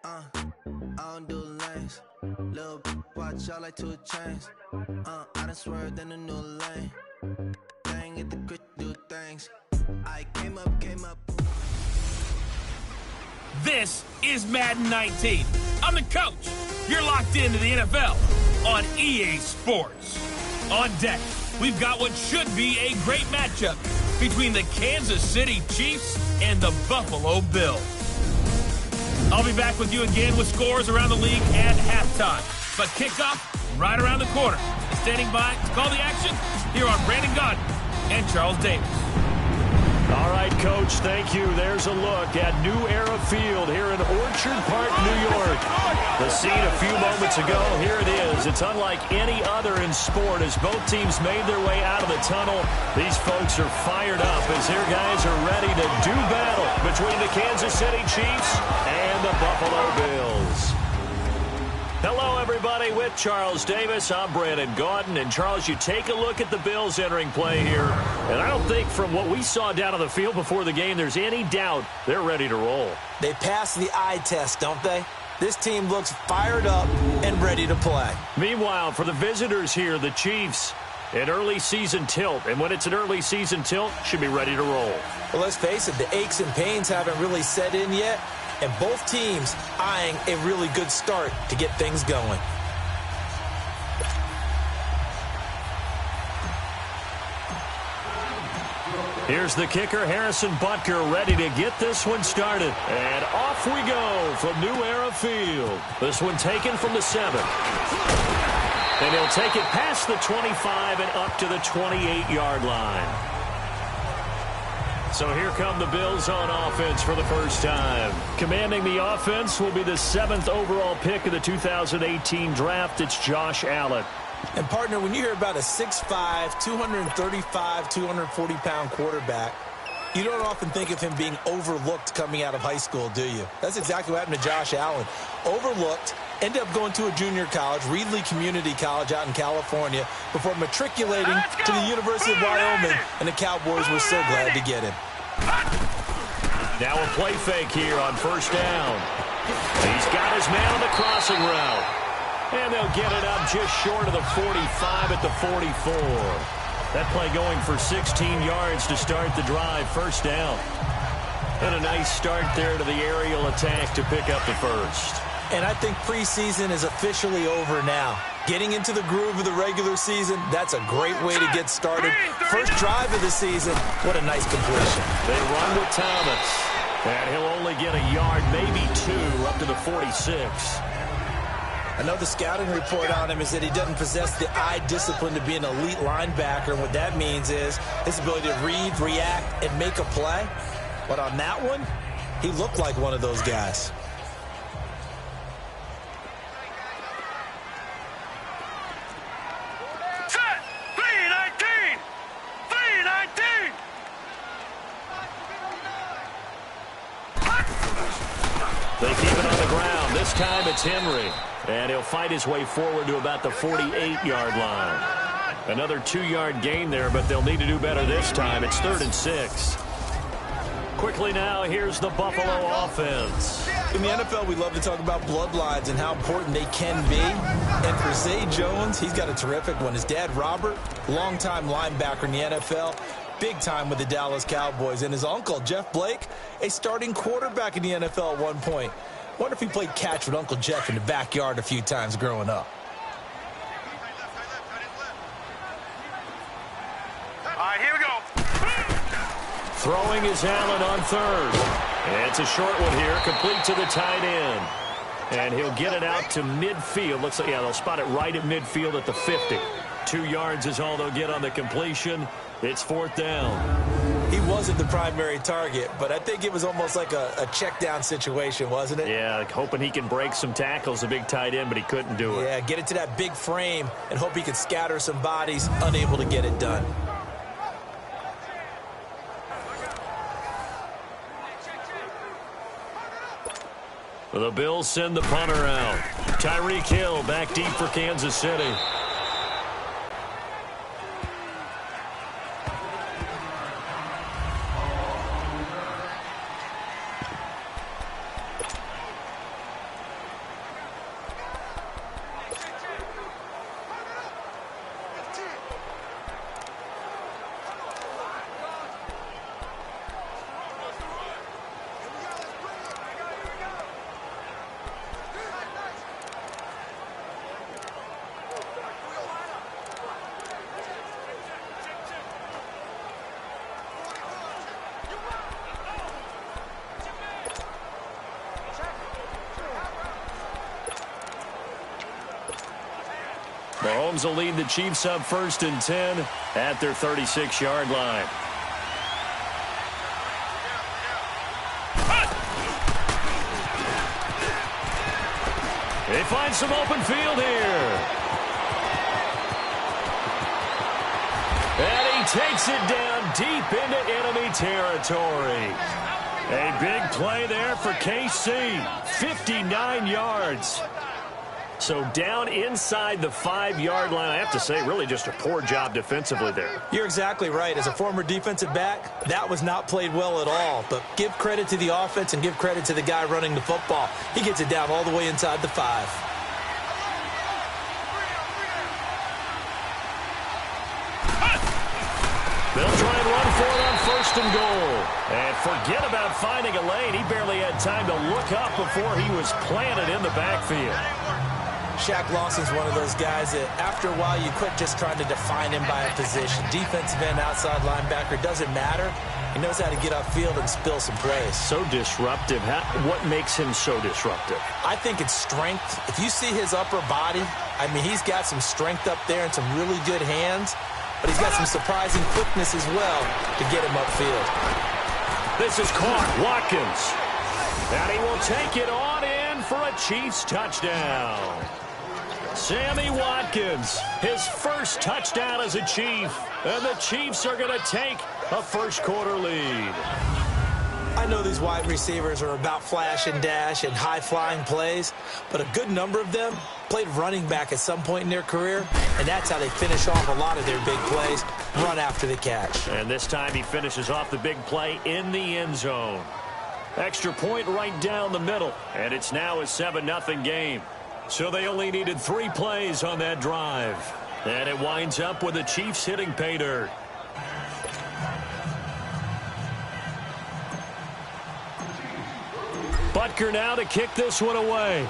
I don't do lanes. Little watch out like 2 chains. I done swerved in a new lane. Dang it, the grit do things. I came up. This is Madden 19. I'm the coach. You're locked into the NFL on EA Sports. On deck, we've got what should be a great matchup between the Kansas City Chiefs and the Buffalo Bills. I'll be back with you again with scores around the league at halftime. But kickoff right around the corner. Standing by to call the action here on Brandon Gaudin and Charles Davis. All right, Coach, thank you. There's a look at New Era Field here in Orchard Park, New York. The scene a few moments ago, here it is. It's unlike any other in sport as both teams made their way out of the tunnel. These folks are fired up as their guys are ready to do battle between the Kansas City Chiefs and the Buffalo Bills. Hello, everybody. With Charles Davis, I'm Brandon Gaudin. And, Charles, you take a look at the Bills entering play here. And I don't think from what we saw down on the field before the game, there's any doubt they're ready to roll. They passed the eye test, don't they? This team looks fired up and ready to play. Meanwhile, for the visitors here, the Chiefs, an early season tilt. And when it's an early season tilt, should be ready to roll. Well, let's face it, the aches and pains haven't really set in yet. And both teams eyeing a really good start to get things going. Here's the kicker, Harrison Butker, ready to get this one started. And off we go from New Era Field. This one taken from the 7. And he'll take it past the 25 and up to the 28-yard line. So here come the Bills on offense for the first time. Commanding the offense will be the 7th overall pick of the 2018 draft. It's Josh Allen. And, partner, when you hear about a 6'5", 235, 240-pound quarterback, you don't often think of him being overlooked coming out of high school, do you? That's exactly what happened to Josh Allen. Overlooked, ended up going to a junior college, Reedley Community College out in California, before matriculating to the University of Wyoming, and the Cowboys were so glad to get him. Now a play fake here on first down. He's got his man on the crossing route. And they'll get it up just short of the 45 at the 44. That play going for 16 yards to start the drive, first down. And a nice start there to the aerial attack to pick up the first. And I think preseason is officially over now. Getting into the groove of the regular season, that's a great way to get started. First drive of the season, what a nice completion. They run with Thomas. And he'll only get a yard, maybe 2, up to the 46. Another scouting report on him is that he doesn't possess the eye discipline to be an elite linebacker. And what that means is his ability to read, react, and make a play. But on that one, he looked like one of those guys. They keep it on the ground. This time it's Henry. And he'll fight his way forward to about the 48-yard line. Another 2-yard gain there, but they'll need to do better this time. It's 3rd and 6. Quickly now, here's the Buffalo offense. In the NFL, we love to talk about bloodlines and how important they can be. And for Zay Jones, he's got a terrific one. His dad, Robert, longtime linebacker in the NFL, big time with the Dallas Cowboys. And his uncle, Jeff Blake, a starting quarterback in the NFL at one point. Wonder if he played catch with Uncle Jeff in the backyard a few times growing up. All right, here we go. Throwing is Allen on 3rd. And it's a short one here, complete to the tight end. And he'll get it out to midfield. Looks like, yeah, they'll spot it right at midfield at the 50. 2 yards is all they'll get on the completion. It's 4th down. He wasn't the primary target, but I think it was almost like a check down situation, wasn't it? Yeah, like hoping he can break some tackles, a big tight end, but he couldn't do it. Yeah, get it to that big frame and hope he could scatter some bodies, unable to get it done. The Bills send the punter out. Tyreek Hill back deep for Kansas City. Mahomes will lead the Chiefs up 1st and 10 at their 36-yard line. They find some open field here. And he takes it down deep into enemy territory. A big play there for KC. 59 yards. So down inside the 5-yard line. I have to say, really just a poor job defensively there. You're exactly right. As a former defensive back, that was not played well at all. But give credit to the offense and give credit to the guy running the football. He gets it down all the way inside the 5. They'll try and run for it on 1st and goal. And forget about finding a lane. He barely had time to look up before he was planted in the backfield. Shaq Lawson's one of those guys that after a while you quit just trying to define him by a position. Defensive end, outside linebacker, doesn't matter. He knows how to get upfield and spill some plays. So disruptive. What makes him so disruptive? I think it's strength. If you see his upper body, I mean, he's got some strength up there and some really good hands. But he's got some surprising quickness as well to get him upfield. This is caught. Watkins. And he will take it on in for a Chiefs touchdown. Sammy Watkins, his first touchdown as a Chief. And the Chiefs are going to take a first-quarter lead. I know these wide receivers are about flash and dash and high-flying plays, but a good number of them played running back at some point in their career, and that's how they finish off a lot of their big plays, run after the catch. And this time he finishes off the big play in the end zone. Extra point right down the middle, and it's now a 7-0 game. So they only needed 3 plays on that drive. And it winds up with the Chiefs hitting pay dirt. Butker now to kick this one away.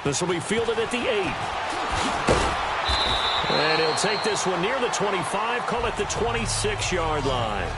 This will be fielded at the 8. And he'll take this one near the 25, call it the 26-yard line.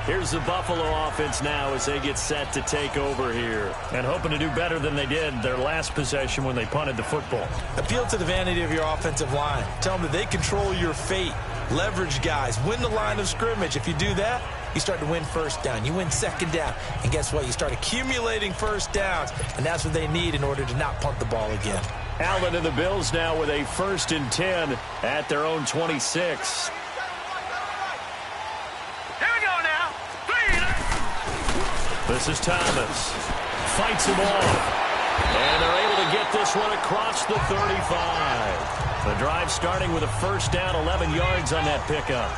Here's the Buffalo offense now as they get set to take over here. And hoping to do better than they did their last possession when they punted the football. Appeal to the vanity of your offensive line. Tell them that they control your fate. Leverage guys. Win the line of scrimmage. If you do that, you start to win first down. You win 2nd down. And guess what? You start accumulating first downs. And that's what they need in order to not punt the ball again. Allen and the Bills now with a 1st and 10 at their own 26. This is Thomas. Fights him off. And they're able to get this one across the 35. The drive starting with a 1st down, 11 yards on that pickup.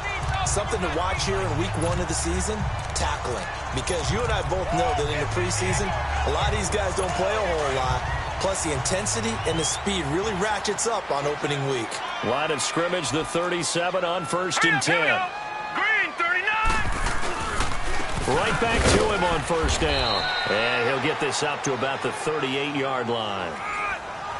Something to watch here in week 1 of the season, tackling. Because you and I both know that in the preseason, a lot of these guys don't play a whole lot. Plus the intensity and the speed really ratchets up on opening week. Line of scrimmage, the 37 on 1st and 10. Right back to him on 1st down. And he'll get this up to about the 38-yard line.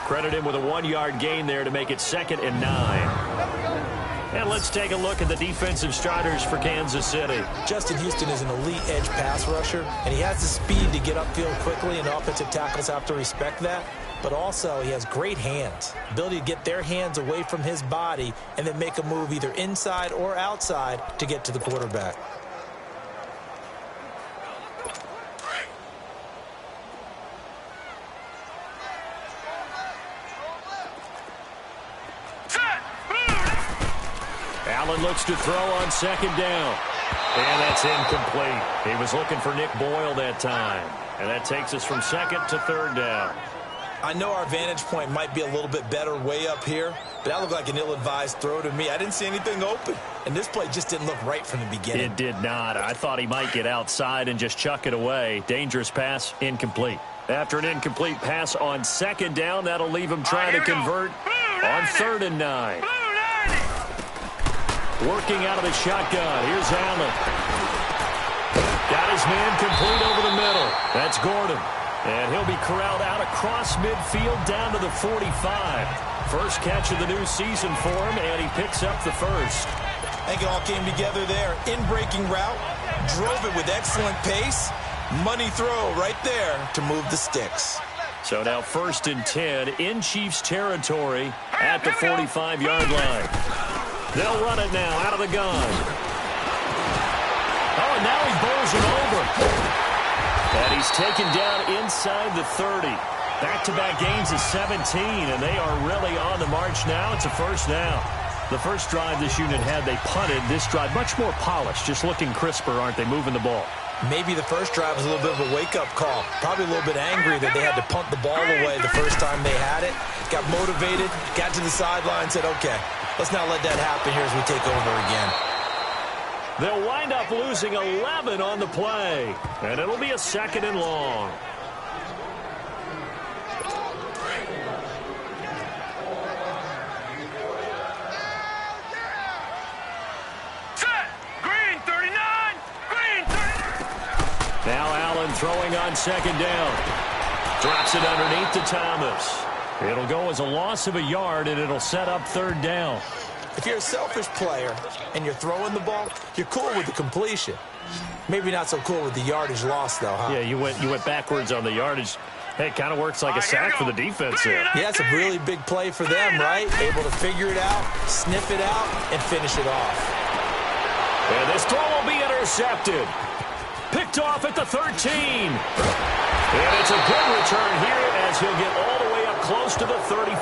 Credit him with a 1-yard gain there to make it 2nd and 9. And let's take a look at the defensive starters for Kansas City. Justin Houston is an elite edge pass rusher, and he has the speed to get upfield quickly, and offensive tackles have to respect that. But also, he has great hands, ability to get their hands away from his body and then make a move either inside or outside to get to the quarterback. Allen looks to throw on 2nd down. And that's incomplete. He was looking for Nick Boyle that time. And that takes us from 2nd to 3rd down. I know our vantage point might be a little bit better way up here, but that looked like an ill-advised throw to me. I didn't see anything open. And this play just didn't look right from the beginning. It did not. I thought he might get outside and just chuck it away. Dangerous pass, incomplete. After an incomplete pass on 2nd down, that'll leave him trying to convert on 3rd and 9. Working out of the shotgun. Here's Allen. Got his man complete over the middle. That's Gordon. And he'll be corralled out across midfield down to the 45. First catch of the new season for him, and he picks up the 1st. I think it all came together there. In-breaking route, drove it with excellent pace, Money throw right there to move the sticks. So now 1st and 10 in Chiefs territory at the 45-yard line. They'll run it now out of the gun. Oh, and now he bowls him over. And he's taken down inside the 30. Back-to-back gains of 17, and they are really on the march now. It's a first down. The first drive this unit had, they punted. This drive, much more polished, just looking crisper, aren't they, moving the ball? Maybe the first drive was a little bit of a wake-up call. Probably a little bit angry that they had to punt the ball away the first time they had it. Got motivated, got to the sideline, said, okay, let's not let that happen here as we take over again. They'll wind up losing 11 on the play, and it'll be a 2nd and long. Now Allen throwing on 2nd down. Drops it underneath to Thomas. It'll go as a loss of a yard, and it'll set up 3rd down. If you're a selfish player and you're throwing the ball, you're cool with the completion. Maybe not so cool with the yardage loss, though, huh? Yeah, you went backwards on the yardage. Hey, it kind of works like a sack for the defense there. Yeah, it's a really big play for them, right? Able to figure it out, sniff it out, and finish it off. And this throw will be intercepted. Picked off at the 13. And it's a good return here as he'll get all the way up close to the 35.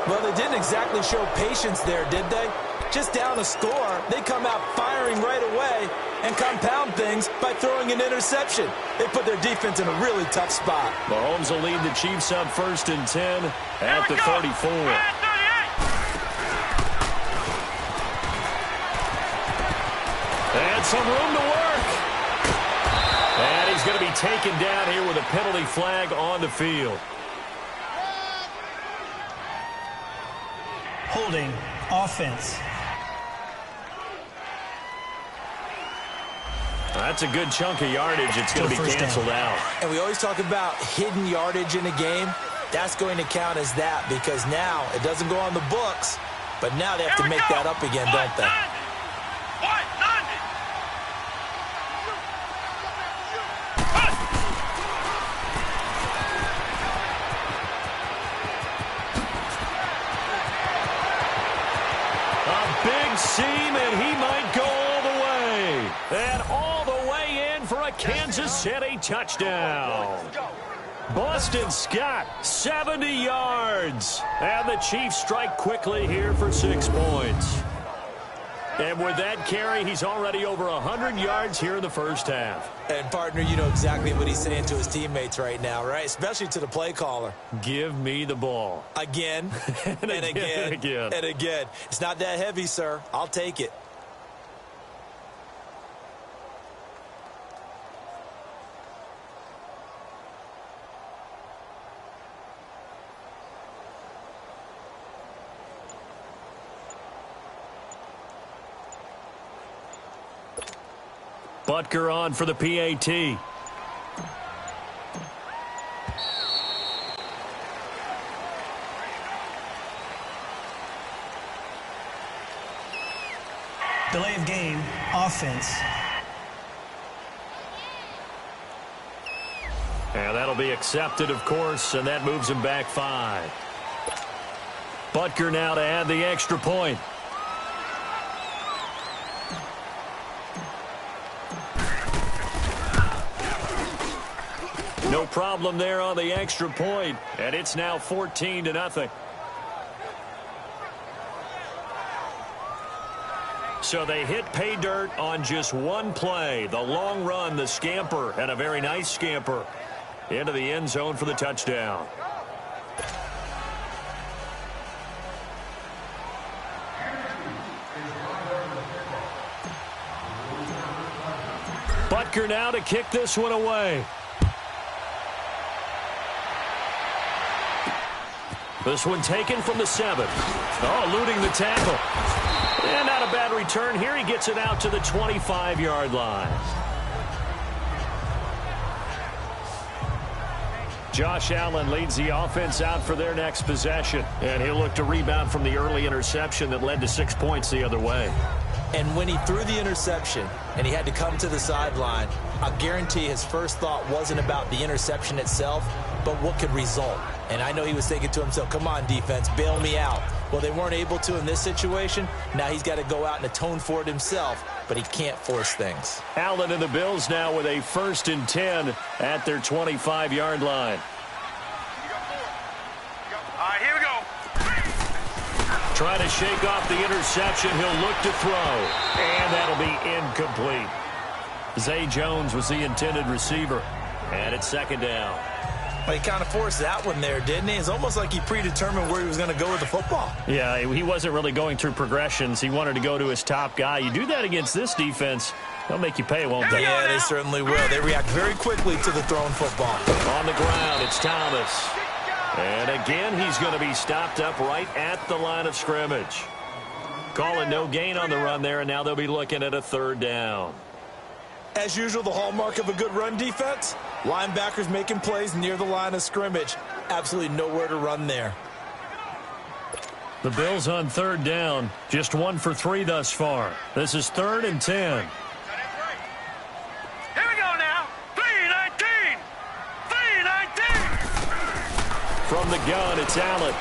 Well, they didn't exactly show patience there, did they? Just down a score, they come out firing right away and compound things by throwing an interception. They put their defense in a really tough spot. Mahomes will lead the Chiefs up 1st and 10 at the 34. And some room to work. And he's going to be taken down here with a penalty flag on the field. Holding offense. That's a good chunk of yardage. It's going to be canceled out. And we always talk about hidden yardage in a game. That's going to count as that because now it doesn't go on the books, but now they have to make that up again, don't they? Seam, and he might go all the way. And all the way in for a Kansas City touchdown. Boston Scott, 70 yards. And the Chiefs strike quickly here for 6 points. And with that carry, he's already over 100 yards here in the first half. And, partner, you know exactly what he's saying to his teammates right now, right? Especially to the play caller. Give me the ball. Again, and again, and again. It's not that heavy, sir. I'll take it. Butker on for the PAT. Delay of game, offense. And that'll be accepted, of course, and that moves him back 5. Butker now to add the extra point. No problem there on the extra point, and it's now 14-0. So they hit pay dirt on just one play. The long run, the scamper, and a very nice scamper into the end zone for the touchdown. Butker now to kick this one away. This one taken from the 7. Oh, eluding the tackle. And not a bad return here. He gets it out to the 25-yard line. Josh Allen leads the offense out for their next possession. And he'll look to rebound from the early interception that led to 6 points the other way. And when he threw the interception and he had to come to the sideline, I guarantee his first thought wasn't about the interception itself, but what could result. And I know he was thinking to himself, come on, defense, bail me out. Well, they weren't able to in this situation. Now he's got to go out and atone for it himself, but he can't force things. Allen and the Bills now with a 1st and 10 at their 25-yard line. All right, here we go. Trying to shake off the interception. He'll look to throw, and that'll be incomplete. Zay Jones was the intended receiver, and it's 2nd down. Well, he kind of forced that one there, didn't he? It's almost like he predetermined where he was going to go with the football. Yeah, he wasn't really going through progressions. He wanted to go to his top guy. You do that against this defense, they'll make you pay, won't they? Yeah, they certainly will. They react very quickly to the thrown football. On the ground, it's Thomas. And again, he's going to be stopped up right at the line of scrimmage. Calling no gain on the run there, and now they'll be looking at a 3rd down. As usual, the hallmark of a good run defense, linebackers making plays near the line of scrimmage. Absolutely nowhere to run there. The Bills on 3rd down, just 1 for 3 thus far. This is 3rd and 10. Here we go now. 3-19. 3-19. From the gun, it's Allen.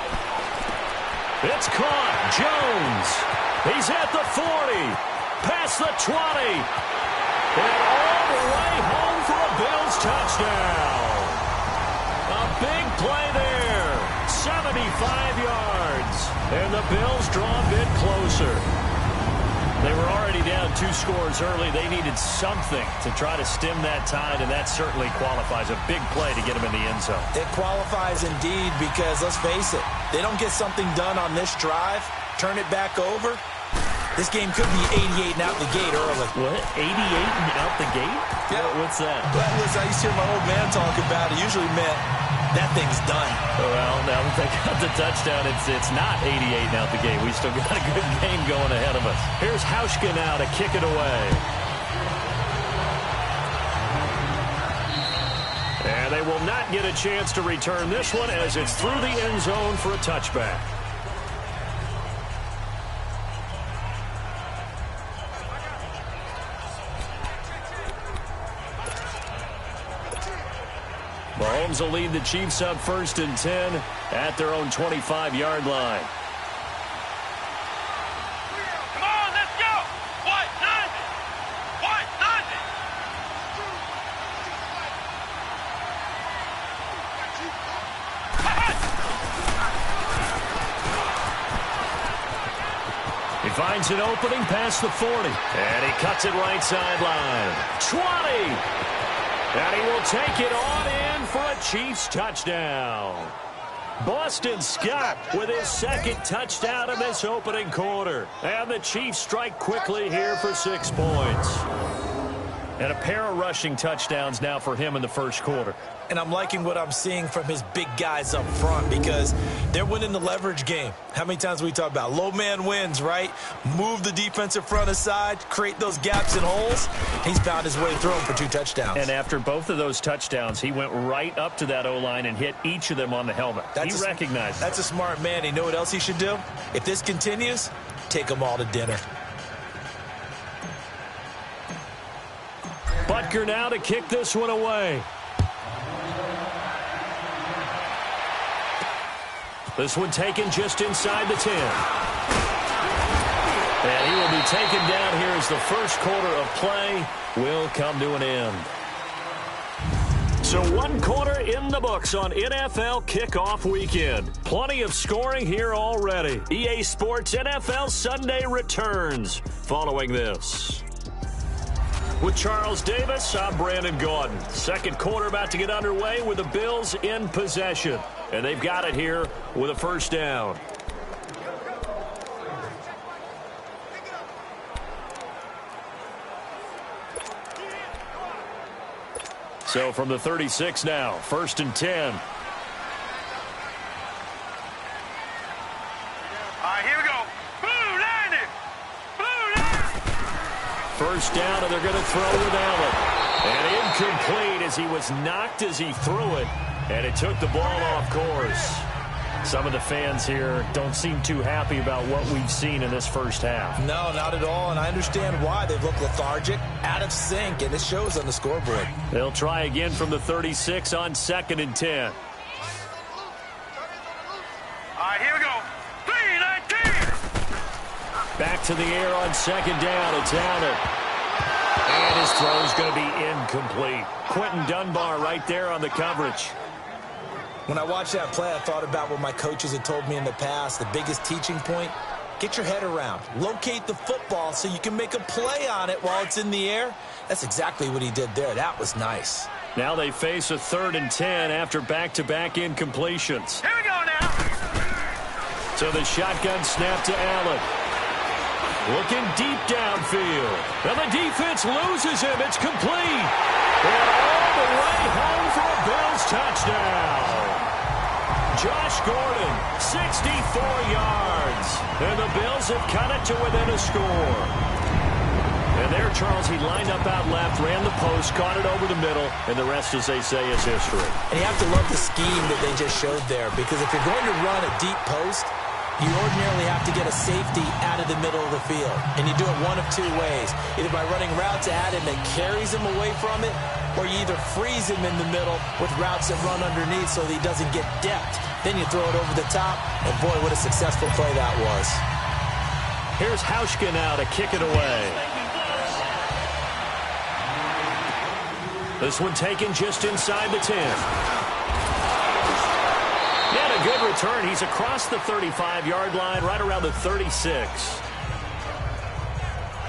It's caught. Jones. He's at the 40. Past the 20. And all the way home for a Bills touchdown. A big play there. 75 yards. And the Bills draw a bit closer. They were already down 2 scores early. They needed something to try to stem that tide, and that certainly qualifies. A big play to get them in the end zone. It qualifies indeed because, let's face it, they don't get something done on this drive, turn it back over. This game could be 88 and out the gate early. What? 88 and out the gate? Yeah. What's that? Well, listen, I used to hear my old man talk about it. Usually meant that thing's done. Well, now that they got the touchdown, it's not 88 and out the gate. We still got a good game going ahead of us. Here's Hauschka now to kick it away. And they will not get a chance to return this one as it's through the end zone for a touchback. Mahomes will lead the Chiefs up 1st and 10 at their own 25-yard line. Come on, let's go. What? Nothing. What? Nothing. He finds an opening past the 40. And he cuts it right sideline. 20. And he will take it on in for a Chiefs touchdown. Boston Scott with his 2nd touchdown in this opening quarter. And the Chiefs strike quickly here for 6 points. And a pair of rushing touchdowns now for him in the 1st quarter. And I'm liking what I'm seeing from his big guys up front because they're winning the leverage game. How many times we talk about low man wins, right? Move the defensive front aside, create those gaps and holes. He's found his way through them for 2 touchdowns. And after both of those touchdowns, he went right up to that O-line and hit each of them on the helmet. He recognized That's a smart man. You know what else he should do? If this continues, take them all to dinner. Butker now to kick this one away. This one taken just inside the 10. And he will be taken down here as the 1st quarter of play will come to an end. So 1 quarter in the books on NFL kickoff weekend. Plenty of scoring here already. EA Sports NFL Sunday returns following this. With Charles Davis, I'm Brandon Gaudin. 2nd quarter about to get underway with the Bills in possession. And they've got it here with a 1st down. So from the 36 now, 1st and 10. All right, here we go. Blue 90. Blue 90. 1st down, and they're going to throw with Allen. And incomplete as he was knocked as he threw it. And it took the ball off course. Some of the fans here don't seem too happy about what we've seen in this first half. No, not at all, and I understand why. They've looked lethargic, out of sync, and it shows on the scoreboard. They'll try again from the 36 on 2nd and 10. All right, here we go. 3-19. Back to the air on 2nd down. It's Allen. And his throw is going to be incomplete. Quentin Dunbar right there on the coverage. When I watched that play, I thought about what my coaches had told me in the past. The biggest teaching point, get your head around. Locate the football so you can make a play on it while it's in the air. That's exactly what he did there. That was nice. Now they face a 3rd and 10 after back-to-back incompletions. Here we go now. So the shotgun snap to Allen. Looking deep downfield. And the defense loses him. It's complete. And all the way home for a Bills touchdown. Josh Gordon, 64 yards. And the Bills have cut it to within a score. And there, Charles, he lined up out left, ran the post, caught it over the middle, and the rest, as they say, is history. And you have to love the scheme that they just showed there, because if you're going to run a deep post, you ordinarily have to get a safety out of the middle of the field. And you do it one of two ways. Either by running routes at him that carries him away from it, or you either freeze him in the middle with routes that run underneath so that he doesn't get depth. Then you throw it over the top, and boy, what a successful play that was. Here's Hauschka now to kick it away. This one taken just inside the 10. And a good return. He's across the 35-yard line, right around the 36.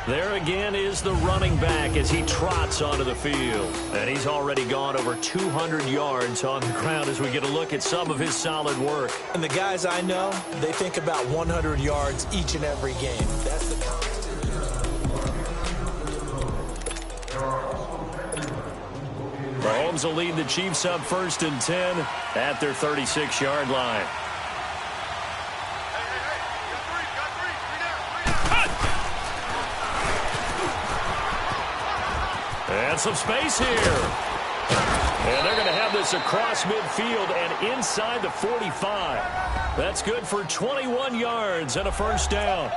There again is the running back as he trots onto the field. And he's already gone over 200 yards on the ground as we get a look at some of his solid work. And the guys I know, they think about 100 yards each and every game. That's the Mahomes will lead the Chiefs up 1st and 10 at their 36-yard line. And some space here. And they're going to have this across midfield and inside the 45. That's good for 21 yards and a first down.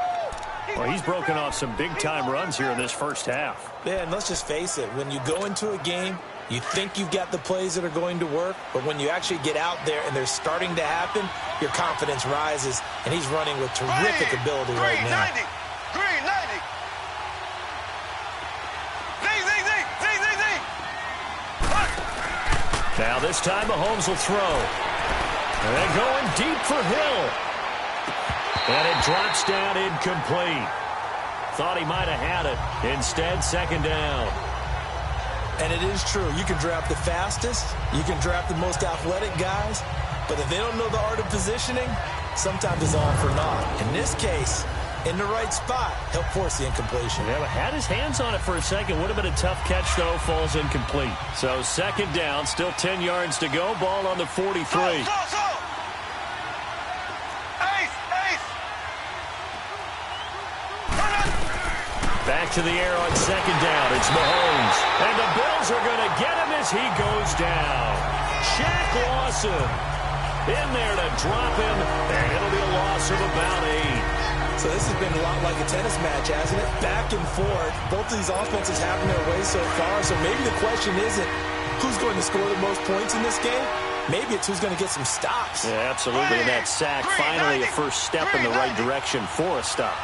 Well, he's broken off some big-time runs here in this first half. Yeah, and let's just face it. When you go into a game, you think you've got the plays that are going to work, but when you actually get out there and they're starting to happen, your confidence rises, and he's running with terrific ability right now. 3-90. Now this time Mahomes will throw. And they're going deep for Hill. And it drops down incomplete. Thought he might have had it. Instead, 2nd down. And it is true. You can draft the fastest. You can draft the most athletic guys. But if they don't know the art of positioning, sometimes it's all for naught. In this case, in the right spot, he'll force the incompletion. Yeah, but had his hands on it for a second. Would have been a tough catch, though. Falls incomplete. So 2nd down, still 10 yards to go. Ball on the 43. Back to the air on 2nd down. It's Mahomes. And the Bills are going to get him as he goes down. Shaq Lawson in there to drop him. And it'll be a loss of about 8. So this has been a lot like a tennis match, hasn't it? Back and forth. Both of these offenses having their way so far. So maybe the question isn't who's going to score the most points in this game. Maybe it's who's going to get some stops. Yeah, absolutely. And that sack, finally a first step in the right direction for a stop.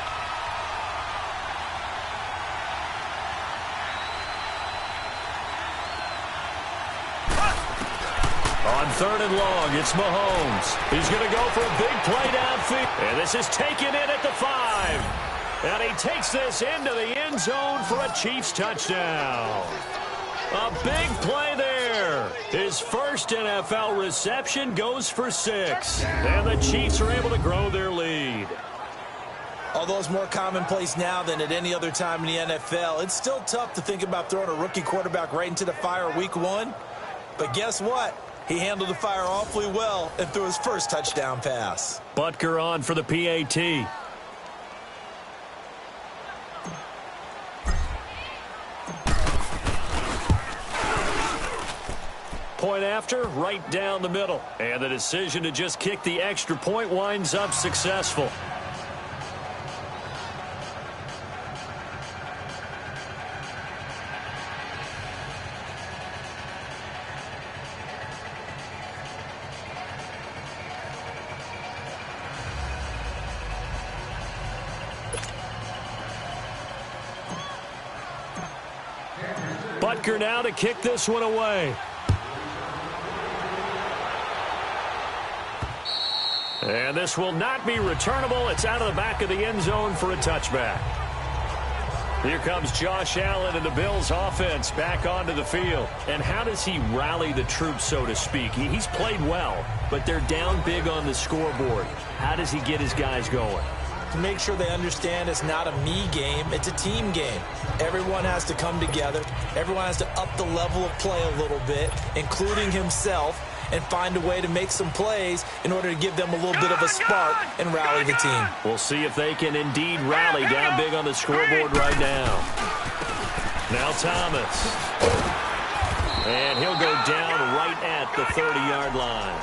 On 3rd and long, it's Mahomes. He's going to go for a big play downfield. And this is taken in at the 5. And he takes this into the end zone for a Chiefs touchdown. A big play there. His first NFL reception goes for 6. And the Chiefs are able to grow their lead. Although it's more commonplace now than at any other time in the NFL, it's still tough to think about throwing a rookie quarterback right into the fire week 1. But guess what? He handled the fire awfully well and threw his first touchdown pass. Butker on for the PAT. point after, right down the middle. And the decision to just kick the extra point winds up successful. Butker now to kick this one away. And this will not be returnable. It's out of the back of the end zone for a touchback. Here comes Josh Allen and the Bills offense back onto the field. And how does he rally the troops, so to speak? He's played well, but they're down big on the scoreboard. How does he get his guys going? To make sure they understand it's not a me game, it's a team game. Everyone has to come together. Everyone has to up the level of play a little bit, including himself, and find a way to make some plays in order to give them a little bit of a spark and rally the team. We'll see if they can indeed rally down big on the scoreboard right now. Now Thomas. And he'll go down right at the 30-yard line.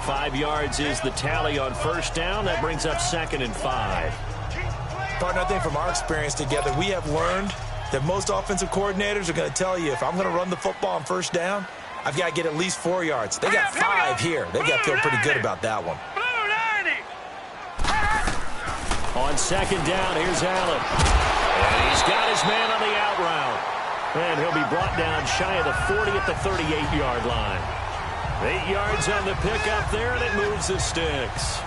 5 yards is the tally on first down. That brings up 2nd and 5. Partner, I think from our experience together, we have learned that most offensive coordinators are going to tell you, if I'm going to run the football on first down, I've got to get at least 4 yards. They got 5 here. They've got to feel pretty good about that one. On 2nd down, here's Allen. And he's got his man on the out route. And he'll be brought down shy of the 40 at the 38-yard line. 8 yards on the pickup there, and it moves the sticks.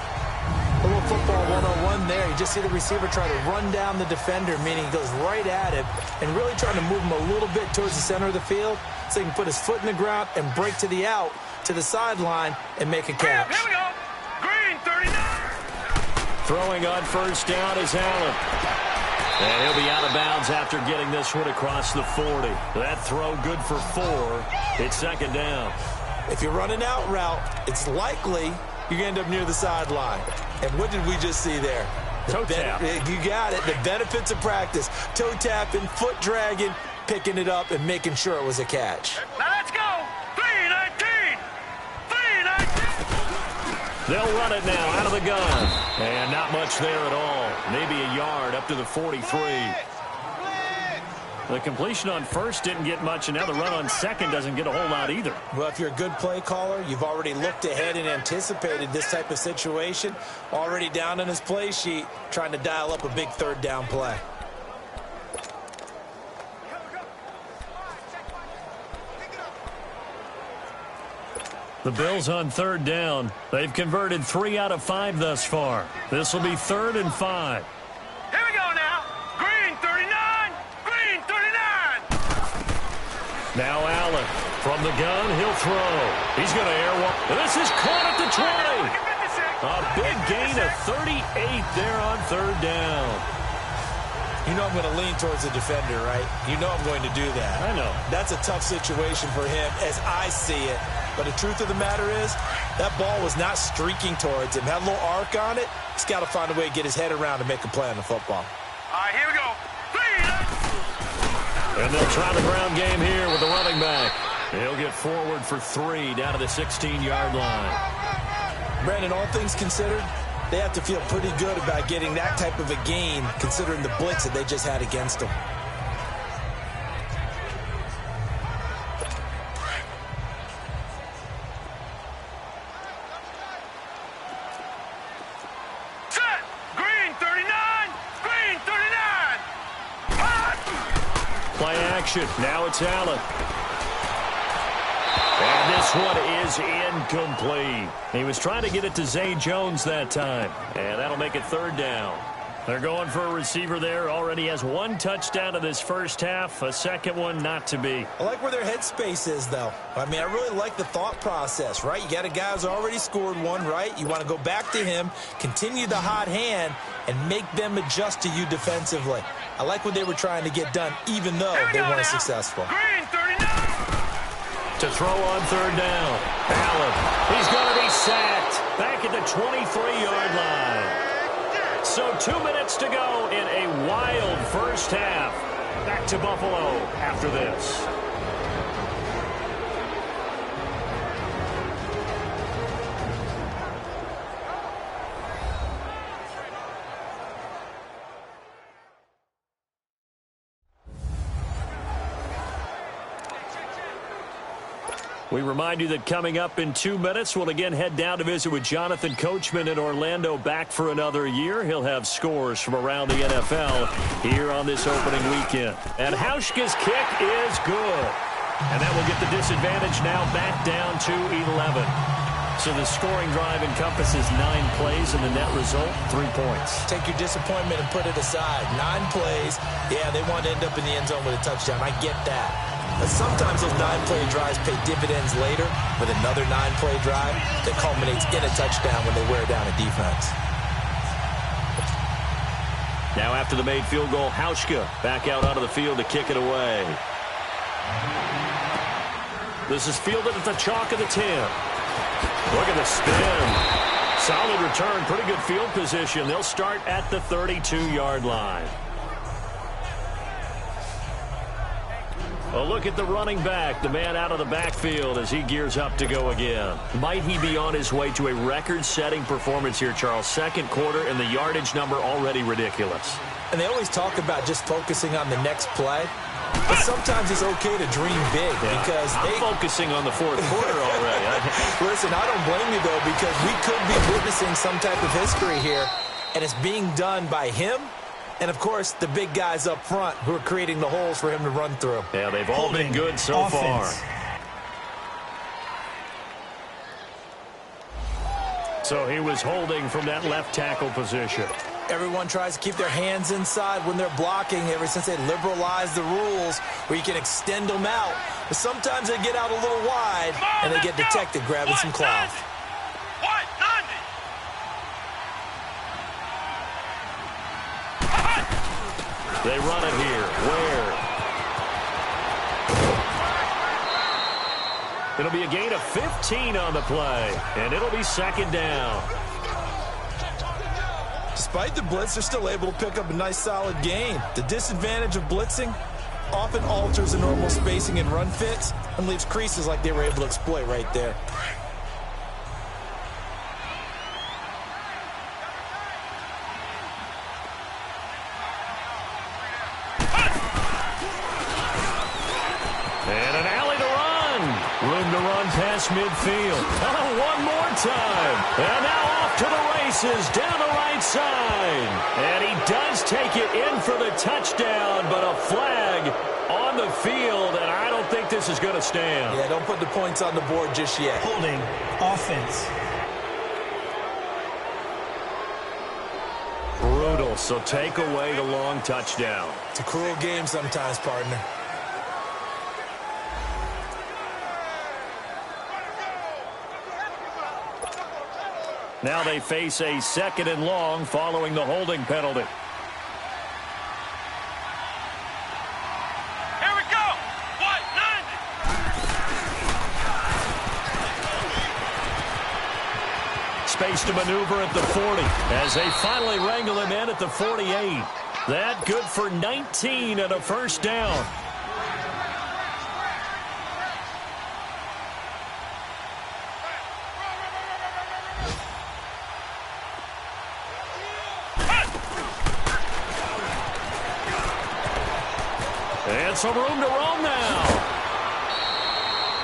A little football 101 there. You just see the receiver try to run down the defender, meaning he goes right at him and really trying to move him a little bit towards the center of the field so he can put his foot in the ground and break to the out, to the sideline, and make a catch. Here we go. Green, 39. Throwing on first down is Allen. And he'll be out of bounds after getting this one across the 40. That throw good for 4. It's 2nd down. If you run an out route, it's likely you're going to end up near the sideline. And what did we just see there? Toe tap. You got it. The benefits of practice. Toe tapping, foot dragging, picking it up, and making sure it was a catch. Now let's go. 3-19. 3-19. They'll run it now out of the gun. And not much there at all. Maybe a yard up to the 43. The completion on first didn't get much, and now the run on second doesn't get a whole lot either. Well, if you're a good play caller, you've already looked ahead and anticipated this type of situation. Already down on his play sheet, trying to dial up a big 3rd down play. The Bills on 3rd down. They've converted 3 out of 5 thus far. This will be 3rd and 5. Here we go now. Green, 39. Green, 39. Now Allen from the gun. He'll throw. He's going to airwalk. This is caught at the 20. A big gain of 38 there on 3rd down. You know I'm going to lean towards the defender, right? You know I'm going to do that. I know. That's a tough situation for him as I see it. But the truth of the matter is, that ball was not streaking towards him. Had a little arc on it. He's got to find a way to get his head around and make a play on the football. All right, here we go. 3. And they'll try the ground game here with the running back. He'll get forward for 3 down to the 16-yard line. Brandon, all things considered, they have to feel pretty good about getting that type of a gain considering the blitz that they just had against them. Now it's Allen. And this one is incomplete. He was trying to get it to Zay Jones that time. And that'll make it 3rd down. They're going for a receiver there. Already has 1 touchdown in this first half. A second one not to be. I like where their headspace is, though. I mean, I really like the thought process, right? You got a guy who's already scored 1, right? You want to go back to him, continue the hot hand, and make them adjust to you defensively. I like what they were trying to get done, even though they weren't successful. Green, 39. To throw on 3rd down. Allen. He's going to be sacked. Back at the 23-yard line. So 2 minutes to go in a wild first half. Back to Buffalo after this. We remind you that coming up in 2 minutes, we'll again head down to visit with Jonathan Coachman in Orlando, back for another year. He'll have scores from around the NFL here on this opening weekend. And Hauschka's kick is good. And that will get the disadvantage now back down to 11. So the scoring drive encompasses 9 plays, and the net result, 3 points. Take your disappointment and put it aside. 9 plays. Yeah, they want to end up in the end zone with a touchdown. I get that. But sometimes those 9-play drives pay dividends later with another 9-play drive that culminates in a touchdown when they wear down a defense. Now after the made field goal, Hauschka back out onto the field to kick it away. This is fielded at the chalk of the 10. Look at the spin. Solid return. Pretty good field position. They'll start at the 32-yard line. A look at the running back, the man out of the backfield as he gears up to go again. Might he be on his way to a record-setting performance here, Charles? Second quarter, and the yardage number already ridiculous. And they always talk about just focusing on the next play. But sometimes it's okay to dream big because I'm focusing on the fourth quarter already. Listen, I don't blame you, though, because we could be witnessing some type of history here, and it's being done by him and, of course, the big guys up front who are creating the holes for him to run through. Yeah, they've all been good so far. So he was holding from that left tackle position. Everyone tries to keep their hands inside when they're blocking ever since they liberalized the rules where you can extend them out. But sometimes they get out a little wide and they get detected grabbing some cloth. They run it here. Where? It'll be a gain of 15 on the play, and it'll be second down. Despite the blitz, they're still able to pick up a nice, solid gain. The disadvantage of blitzing often alters the normal spacing and run fits and leaves creases like they were able to exploit right there. And an alley to run. Room to run past midfield. Oh, one more time. And now off to the races down the right side. And he does take it in for the touchdown, but a flag on the field, and I don't think this is going to stand. Yeah, don't put the points on the board just yet. Holding offense. Brutal, so take away the long touchdown. It's a cruel game sometimes, partner. Now they face a second and long following the holding penalty. Here we go. What? 90. Space to maneuver at the 40 as they finally wrangle him in at the 48. That good for 19 and a first down. And some room to roam now.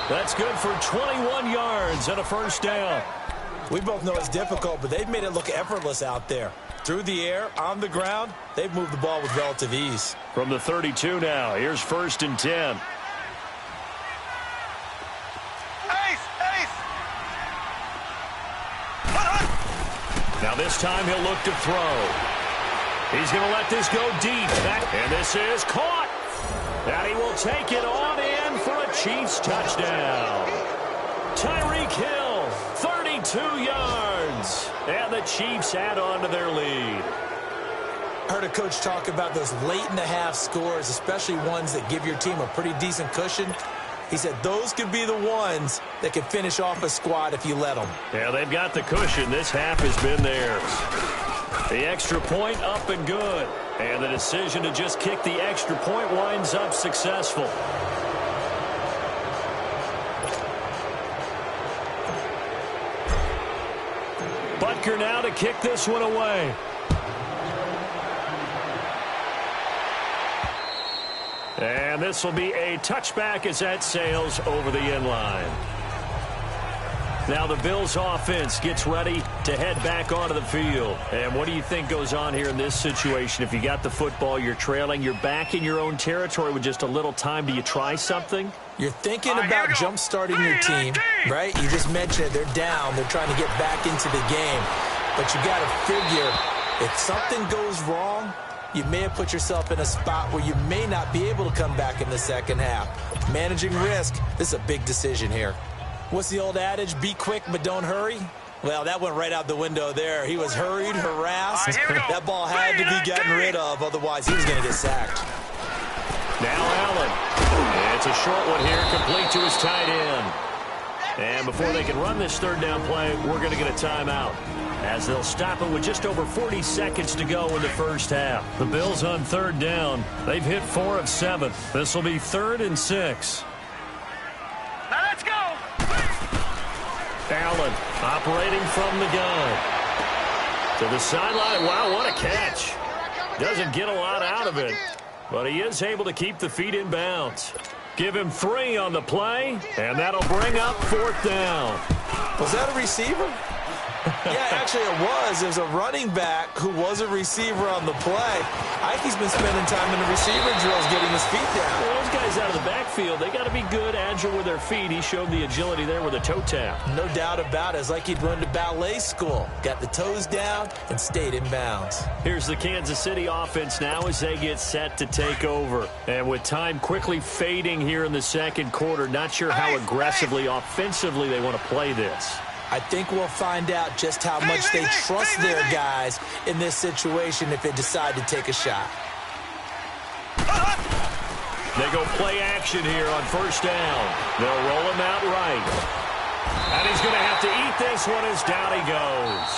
That's good for 21 yards and a first down. We both know it's difficult, but they've made it look effortless out there. Through the air, on the ground, they've moved the ball with relative ease. From the 32 now, here's 1st and 10. Now this time he'll look to throw. He's going to let this go deep. And this is caught. And he will take it on in for a Chiefs touchdown. Tyreek Hill, 32 yards. And the Chiefs add on to their lead. I heard a coach talk about those late-in-the-half scores, especially ones that give your team a pretty decent cushion. He said those could be the ones that can finish off a squad if you let them. Yeah, they've got the cushion. This half has been theirs. The extra point up and good. And the decision to just kick the extra point winds up successful. Butker now to kick this one away. And this will be a touchback as that sails over the end line. Now the Bills offense gets ready to head back onto the field. And what do you think goes on here in this situation? If you got the football, you're trailing, you're back in your own territory with just a little time. Do you try something? You're thinking about jump-starting your team, right? You just mentioned it. They're down. They're trying to get back into the game. But you got to figure if something goes wrong, you may have put yourself in a spot where you may not be able to come back in the second half. Managing risk, this is a big decision here. What's the old adage? Be quick, but don't hurry? Well, that went right out the window there. He was hurried, harassed. That ball had to be gotten rid of, otherwise he was going to get sacked. Now Allen. It's a short one here, complete to his tight end. And before they can run this third down play, we're going to get a timeout, as they'll stop it with just over 40 seconds to go in the first half. The Bills on third down. They've hit 4 of 7. This will be 3rd and 6. Now let's go. Allen operating from the gun. To the sideline. Wow, what a catch. Doesn't get a lot out of it, but he is able to keep the feet in bounds. Give him 3 on the play, and that'll bring up 4th down. Was that a receiver? Yeah, actually it was. There's a running back who was a receiver on the play. I think he's been spending time in the receiver drills getting his feet down. Well, those guys out of the backfield, they got to be good, agile with their feet. He showed the agility there with a toe tap. No doubt about it. It's like he'd run to ballet school. Got the toes down and stayed in bounds. Here's the Kansas City offense now as they get set to take over. And with time quickly fading here in the second quarter, not sure how aggressively, offensively they want to play this. I think we'll find out just how much they trust their guys in this situation if they decide to take a shot. They go play action here on first down. They'll roll him out right. And he's going to have to eat this one as down he goes.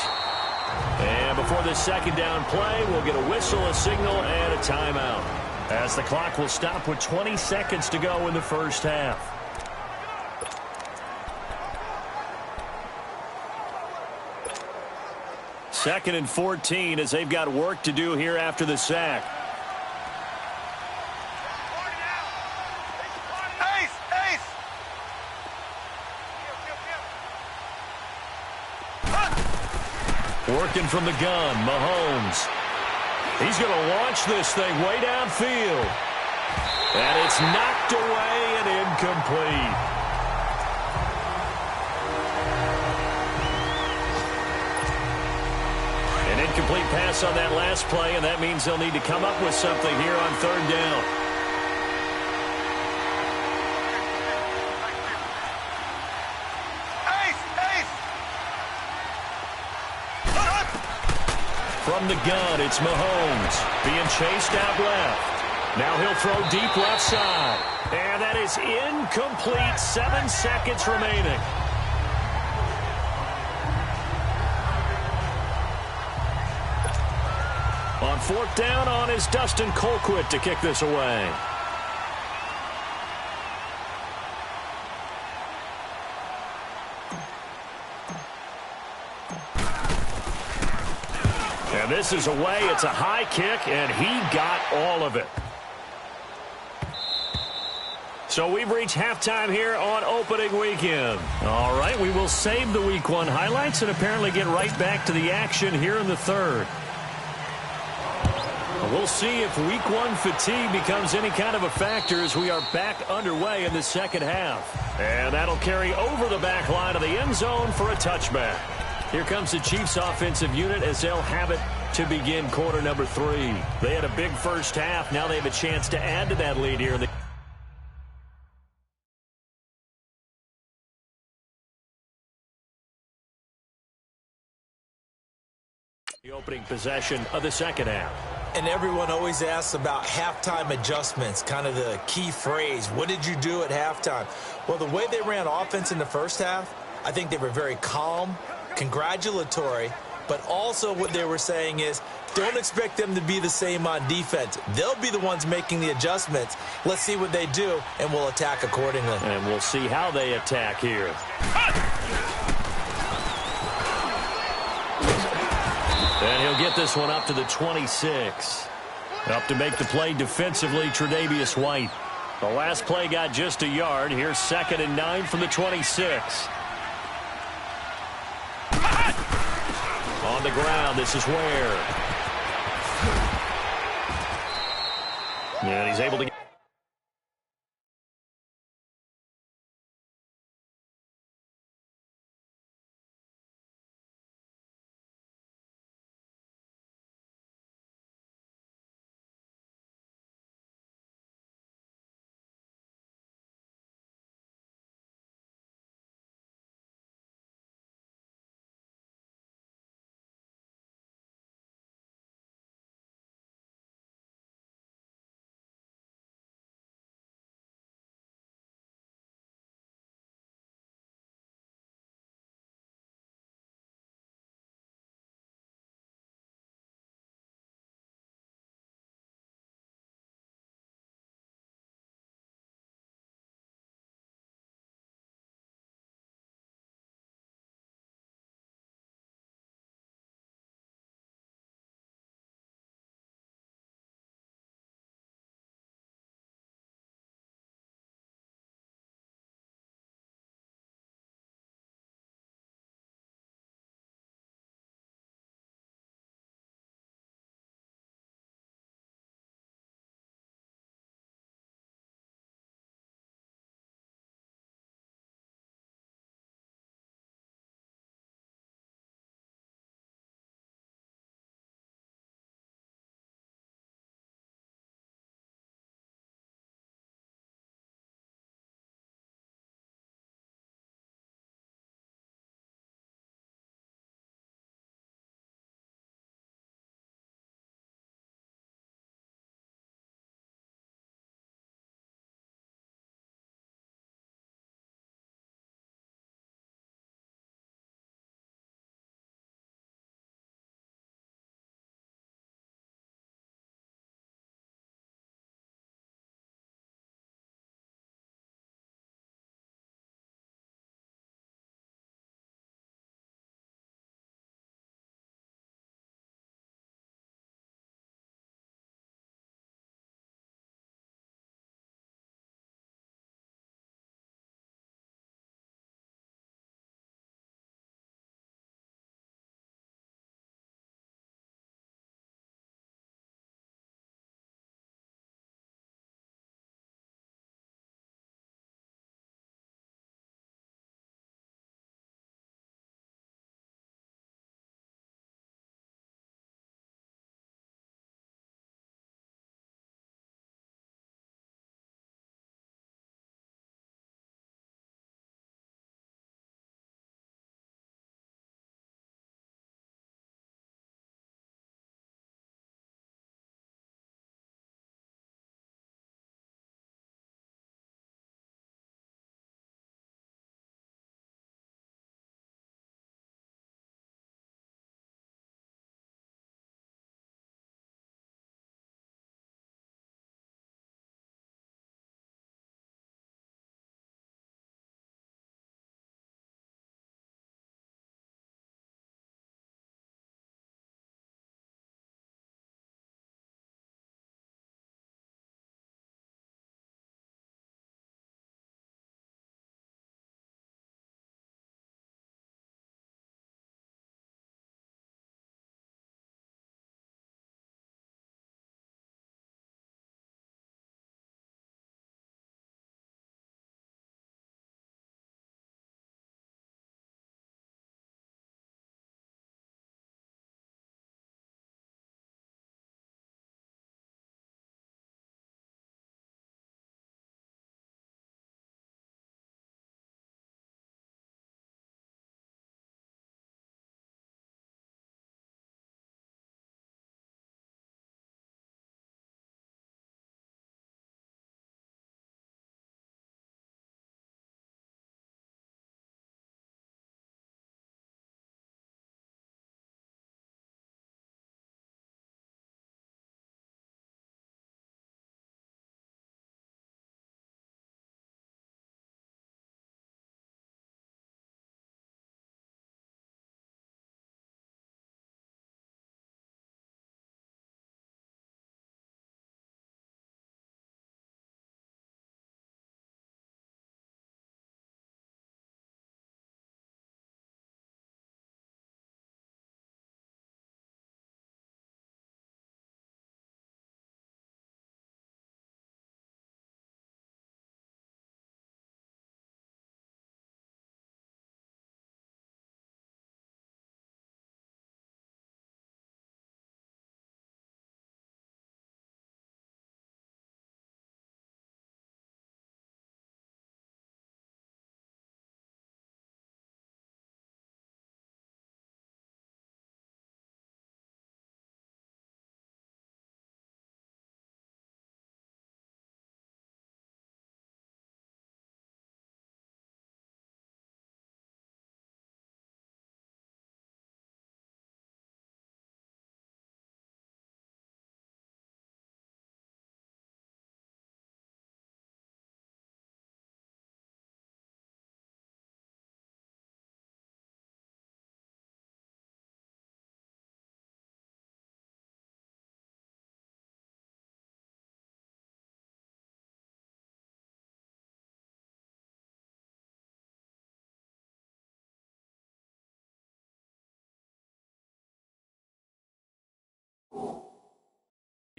And before the second down play, we'll get a whistle, a signal, and a timeout, as the clock will stop with 20 seconds to go in the first half. 2nd and 14 as they've got work to do here after the sack. Working from the gun, Mahomes. He's going to launch this thing way downfield. And it's knocked away and incomplete. Incomplete pass on that last play, and that means they'll need to come up with something here on third down. From the gun, it's Mahomes being chased out left. Now he'll throw deep left side. And that is incomplete. 7 seconds remaining. On 4th down on is Dustin Colquitt to kick this away. And this is away. It's a high kick, and he got all of it. So we've reached halftime here on opening weekend. All right, we will save the Week 1 highlights and apparently get right back to the action here in the third. We'll see if Week 1 fatigue becomes any kind of a factor as we are back underway in the second half. And that'll carry over the back line of the end zone for a touchback. Here comes the Chiefs offensive unit as they'll have it to begin quarter number 3. They had a big first half. Now they have a chance to add to that lead here in the opening possession of the second half. And everyone always asks about halftime adjustments, kind of the key phrase. What did you do at halftime? Well, the way they ran offense in the first half, I think they were very calm, congratulatory, but also what they were saying is don't expect them to be the same on defense. They'll be the ones making the adjustments. Let's see what they do, and we'll attack accordingly. And we'll see how they attack here. And he'll get this one up to the 26. Up to make the play defensively, Tre'Davious White. The last play got just a yard. Here's 2nd and 9 from the 26. on the ground. This is Ware. And he's able to get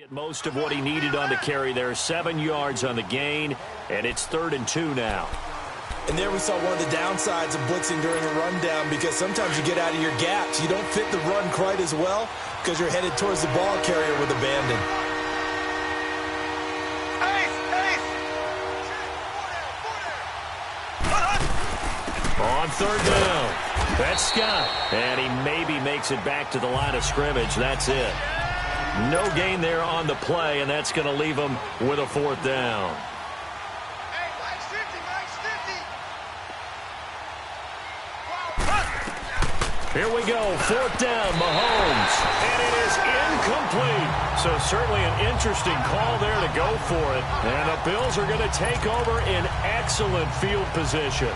Get most of what he needed on the carry there. 7 yards on the gain, and it's 3rd and 2 now. And there we saw one of the downsides of blitzing during a rundown, because sometimes you get out of your gaps. You don't fit the run quite as well because you're headed towards the ball carrier with abandon. On 3rd down, that's Scott. And he maybe makes it back to the line of scrimmage. That's it. No gain there on the play, and that's going to leave him with a 4th down. Here we go, 4th down, Mahomes. And it is incomplete. So certainly an interesting call there to go for it. And the Bills are going to take over in excellent field position.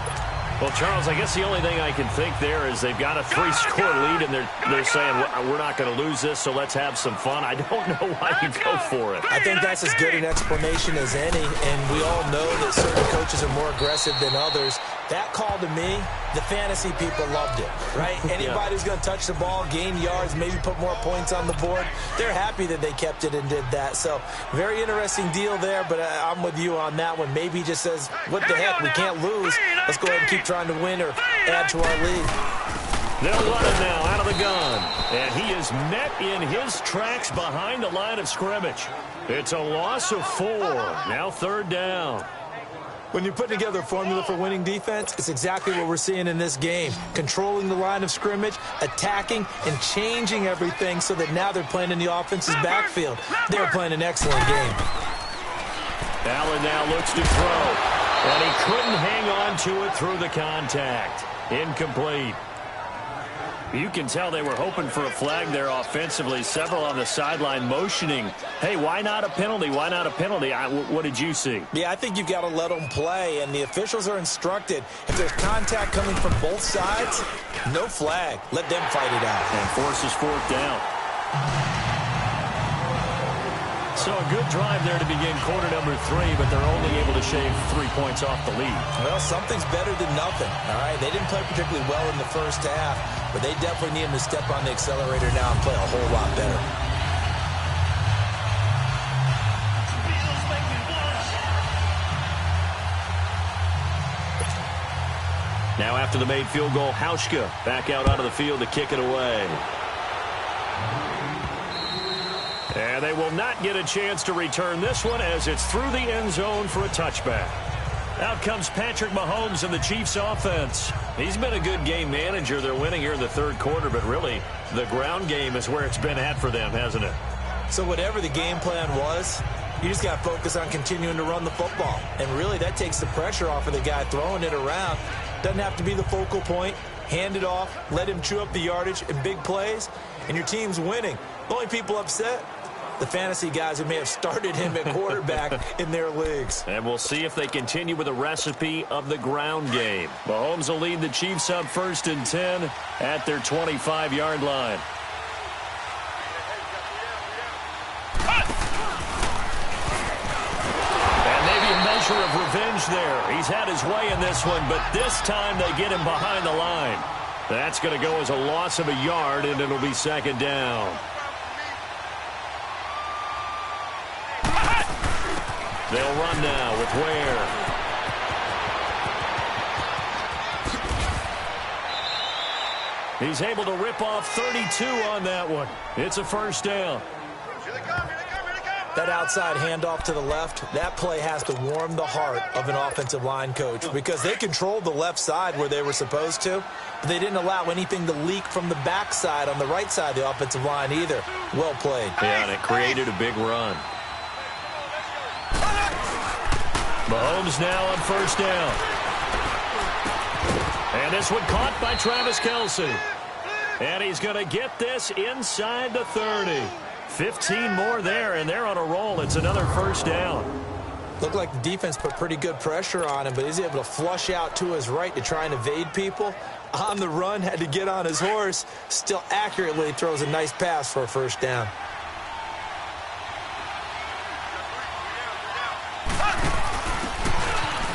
Well, Charles, I guess the only thing I can think there is they've got a 3-score lead, and they're saying, we're not going to lose this, so let's have some fun. I don't know why you go for it. I think that's as good an explanation as any, and we all know that certain coaches are more aggressive than others. That call to me, the fantasy people loved it, right? Anybody who's going to touch the ball, gain yards, maybe put more points on the board, they're happy that they kept it and did that. So very interesting deal there, but I'm with you on that one. Maybe he just says, what the heck, we can't lose. Let's go ahead and keep trying to win or add to our lead. They'll run it now out of the gun. And he is met in his tracks behind the line of scrimmage. It's a loss of 4. Now 3rd down. When you put together a formula for winning defense, it's exactly what we're seeing in this game. Controlling the line of scrimmage, attacking, and changing everything so that now they're playing in the offense's backfield. They're playing an excellent game. Allen now looks to throw. And he couldn't hang on to it through the contact. Incomplete. You can tell they were hoping for a flag there offensively. Several on the sideline motioning, hey, why not a penalty? Why not a penalty? What did you see? Yeah, I think you've got to let them play, and the officials are instructed. If there's contact coming from both sides, no flag. Let them fight it out. And forces 4th down. So a good drive there to begin quarter number 3, but they're only able to shave 3 points off the lead. Well, something's better than nothing, all right? They didn't play particularly well in the first half, but they definitely need them to step on the accelerator now and play a whole lot better. Now after the made field goal, Hauschka back out onto the field to kick it away. And they will not get a chance to return this one as it's through the end zone for a touchback. Out comes Patrick Mahomes and the Chiefs offense. He's been a good game manager. They're winning here in the 3rd quarter, but really the ground game is where it's been at for them, hasn't it? So whatever the game plan was, you just got to focus on continuing to run the football. And really that takes the pressure off of the guy throwing it around. Doesn't have to be the focal point. Hand it off, let him chew up the yardage in big plays, and your team's winning. The only people upset, the fantasy guys who may have started him at quarterback in their leagues. And we'll see if they continue with the recipe of the ground game. Mahomes will lead the Chiefs up 1st and 10 at their 25-yard line. And maybe a measure of revenge there. He's had his way in this one, but this time they get him behind the line. That's going to go as a loss of a yard, and it'll be 2nd down. They'll run now with Ware. He's able to rip off 32 on that one. It's a 1st down. That outside handoff to the left, that play has to warm the heart of an offensive line coach because they controlled the left side where they were supposed to, but they didn't allow anything to leak from the backside on the right side of the offensive line either. Well played. Yeah, and it created a big run. Mahomes now on 1st down. And this one caught by Travis Kelce. And he's going to get this inside the 30. 15 more there, and they're on a roll. It's another 1st down. Looked like the defense put pretty good pressure on him, but he's able to flush out to his right to try and evade people. On the run, had to get on his horse. Still accurately throws a nice pass for a 1st down.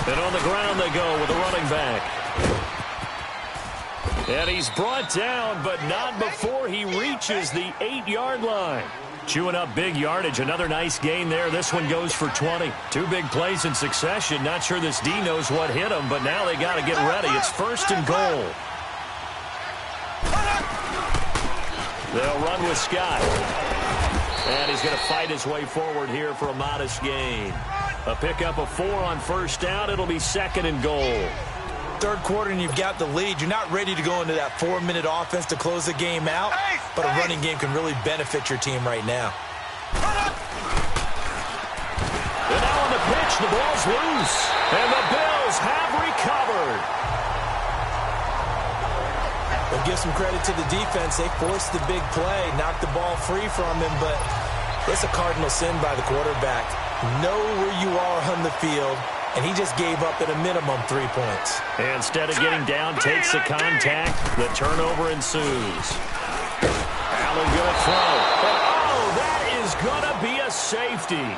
And on the ground they go with a running back. And he's brought down, but not before he reaches the 8-yard line. Chewing up big yardage. Another nice gain there. This one goes for 20. 2 big plays in succession. Not sure this D knows what hit him, but now they got to get ready. It's 1st and goal. They'll run with Scott. And he's going to fight his way forward here for a modest gain. A pickup of 4 on 1st down. It'll be 2nd and goal. 3rd quarter and you've got the lead. You're not ready to go into that 4-minute offense to close the game out, but a running game can really benefit your team right now. And now on the pitch, the ball's loose. And the Bills have recovered. We'll give some credit to the defense. They forced the big play, knocked the ball free from him, but it's a cardinal sin by the quarterback. Know where you are on the field, and he just gave up at a minimum 3 points. Instead of getting down, takes the contact. The turnover ensues. Allen going to throw. Oh, that is going to be a safety.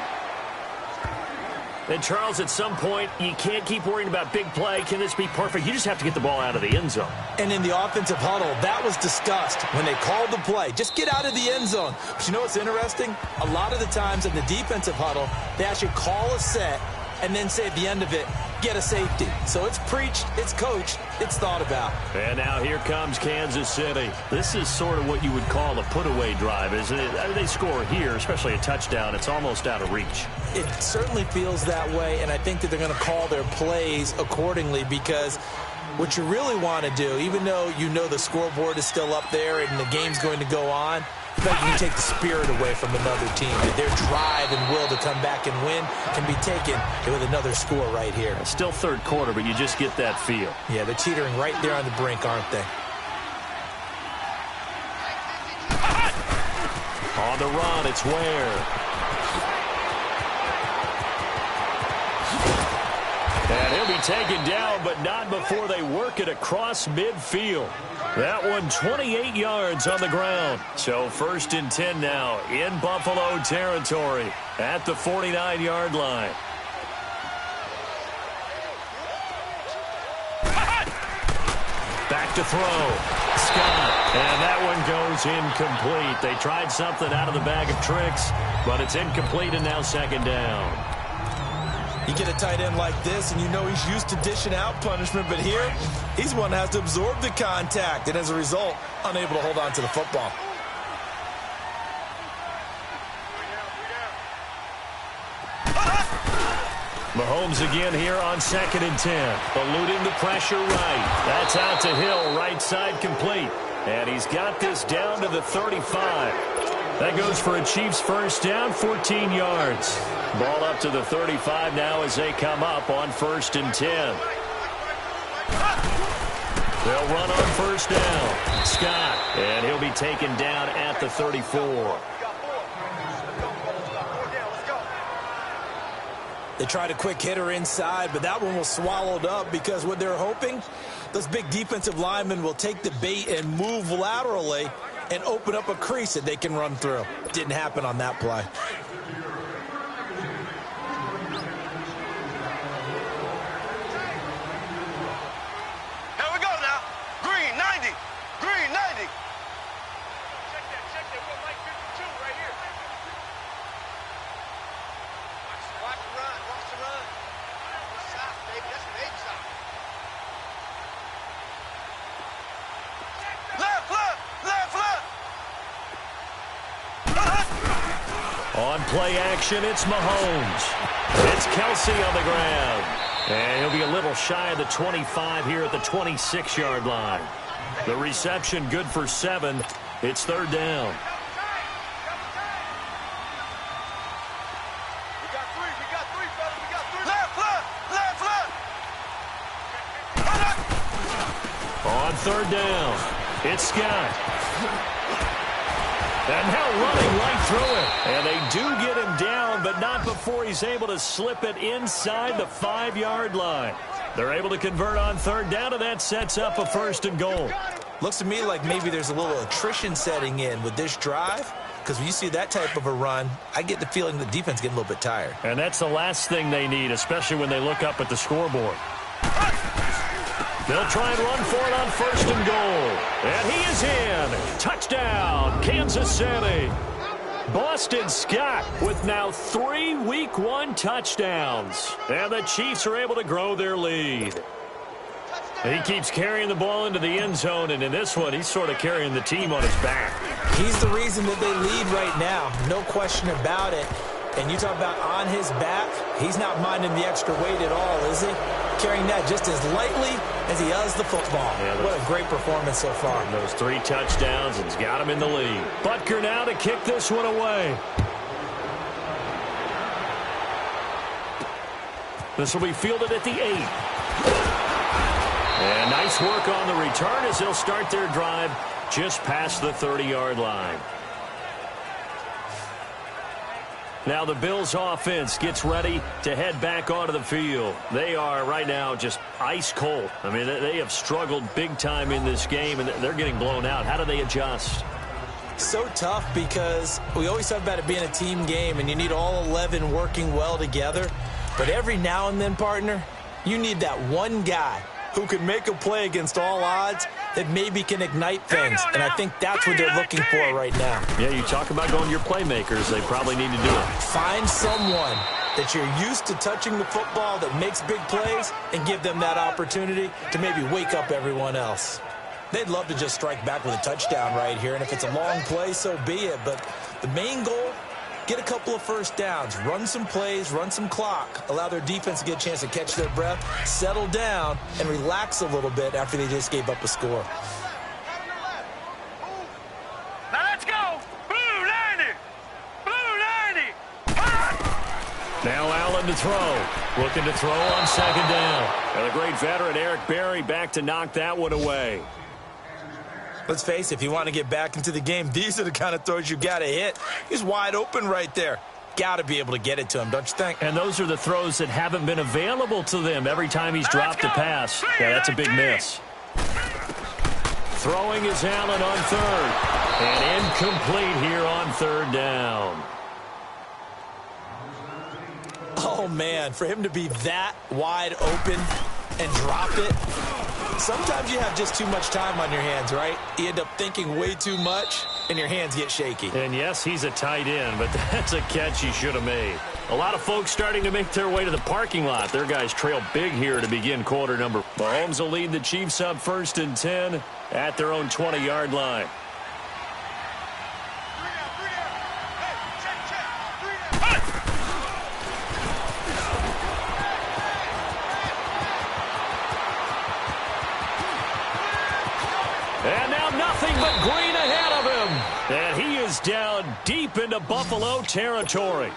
And, Charles, at some point, you can't keep worrying about big play. Can this be perfect? You just have to get the ball out of the end zone. And in the offensive huddle, that was discussed when they called the play. Just get out of the end zone. But you know what's interesting? A lot of the times in the defensive huddle, they actually call a set and then say at the end of it, get a safety. So it's preached, it's coached, it's thought about. And now here comes Kansas City. This is sort of what you would call a put-away drive, isn't it? I mean, they score here, especially a touchdown. It's almost out of reach. It certainly feels that way, and I think that they're going to call their plays accordingly because what you really want to do, even though you know the scoreboard is still up there and the game's going to go on, but you can take the spirit away from another team. Their drive and will to come back and win can be taken with another score right here. It's still 3rd quarter, but you just get that feel. Yeah, they're teetering right there on the brink, aren't they? On the run, it's Ware. And he'll be taken down, but not before they work it across midfield. That one 28 yards on the ground. So 1st and 10 now in Buffalo territory at the 49-yard line. Back to throw. Scott. And that one goes incomplete. They tried something out of the bag of tricks, but it's incomplete and now 2nd down. You get a tight end like this, and you know he's used to dishing out punishment, but here, he's one that has to absorb the contact, and as a result, unable to hold on to the football. Mahomes again here on 2nd and 10. Eluding the pressure right. That's out to Hill, right side complete. And he's got this down to the 35. That goes for a Chiefs 1st down, 14 yards. Ball up to the 35 now as they come up on 1st and 10. They'll run on 1st down. Scott, and he'll be taken down at the 34. They tried a quick hitter inside, but that one was swallowed up because what they're hoping, those big defensive linemen will take the bait and move laterally and open up a crease that they can run through. Didn't happen on that play. Here we go now. Green 90. Green 90. Check that. We're like 52 right here. Watch the run. Watch the run. Shot, baby. That's an 8 shot. Left. On play action, it's Mahomes. It's Kelsey on the ground. And he'll be a little shy of the 25 here at the 26-yard line. The reception good for 7. It's 3rd down. We got three, fellas. We got 3. Left. On 3rd down, it's Scott. And now running right through it. And they do get him down, but not before he's able to slip it inside the 5-yard line. They're able to convert on 3rd down, and that sets up a 1st and goal. Looks to me like maybe there's a little attrition setting in with this drive, because when you see that type of a run, I get the feeling the defense getting a little bit tired. And that's the last thing they need, especially when they look up at the scoreboard. They'll try and run for it on 1st and goal. And he is in. Touchdown, Kansas City. Boston Scott with now 3 Week 1 touchdowns. And the Chiefs are able to grow their lead. He keeps carrying the ball into the end zone, and in this one, he's sort of carrying the team on his back. He's the reason that they lead right now. No question about it. And you talk about on his back, he's not minding the extra weight at all, is he? Carrying that just as lightly as he does the football. Yeah, what a great performance so far. Those 3 touchdowns and he's got him in the lead. Butker now to kick this one away. This will be fielded at the 8. And nice work on the return as they'll start their drive just past the 30-yard line. Now the Bills offense gets ready to head back onto the field. They are right now just ice cold. I mean, they have struggled big time in this game, and they're getting blown out. How do they adjust? So tough because we always talk about it being a team game, and you need all 11 working well together. But every now and then, partner, you need that one guy who can make a play against all odds that maybe can ignite things. And I think that's what they're looking for right now. Yeah, you talk about going to your playmakers. They probably need to do it. Find someone that you're used to touching the football that makes big plays and give them that opportunity to maybe wake up everyone else. They'd love to just strike back with a touchdown right here. And if it's a long play, so be it. But the main goal, get a couple of first downs, run some plays, run some clock, allow their defense to get a chance to catch their breath, settle down, and relax a little bit after they just gave up a score. Now let's go. Blue 90. Blue 90. Now Allen to throw. Looking to throw on second down. And the great veteran Eric Berry back to knock that one away. Let's face it, if you want to get back into the game, these are the kind of throws you got to hit. He's wide open right there. Got to be able to get it to him, don't you think? And those are the throws that haven't been available to them every time he's dropped a pass. Yeah, that's a big miss. Throwing is Allen on third. And incomplete here on third down. Oh, man, for him to be that wide open and drop it. Sometimes you have just too much time on your hands, right? You end up thinking way too much, and your hands get shaky. And yes, he's a tight end, but that's a catch he should have made. A lot of folks starting to make their way to the parking lot. Their guys trail big here to begin quarter number. Mahomes will lead the Chiefs up 1st and 10 at their own 20-yard line. And now nothing but green ahead of him. And he is down deep into Buffalo territory.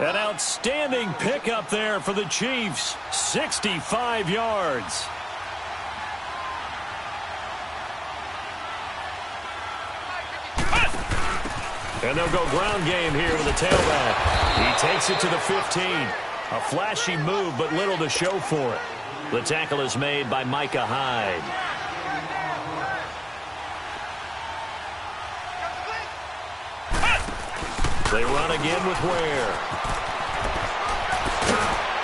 An outstanding pickup there for the Chiefs. 65 yards. And they'll go ground game here with the tailback. He takes it to the 15. A flashy move, but little to show for it. The tackle is made by Micah Hyde. They run again with Ware.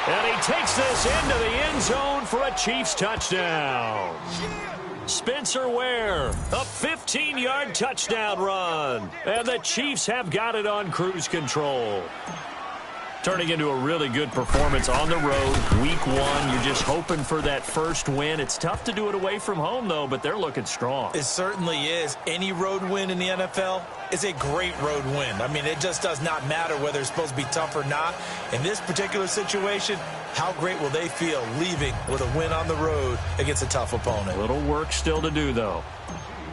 And he takes this into the end zone for a Chiefs touchdown. Spencer Ware, a 15-yard touchdown run. And the Chiefs have got it on cruise control. Turning into a really good performance on the road. Week 1, you're just hoping for that first win. It's tough to do it away from home, though, but they're looking strong. It certainly is. Any road win in the NFL is a great road win. I mean, it just does not matter whether it's supposed to be tough or not. In this particular situation, how great will they feel leaving with a win on the road against a tough opponent? A little work still to do, though.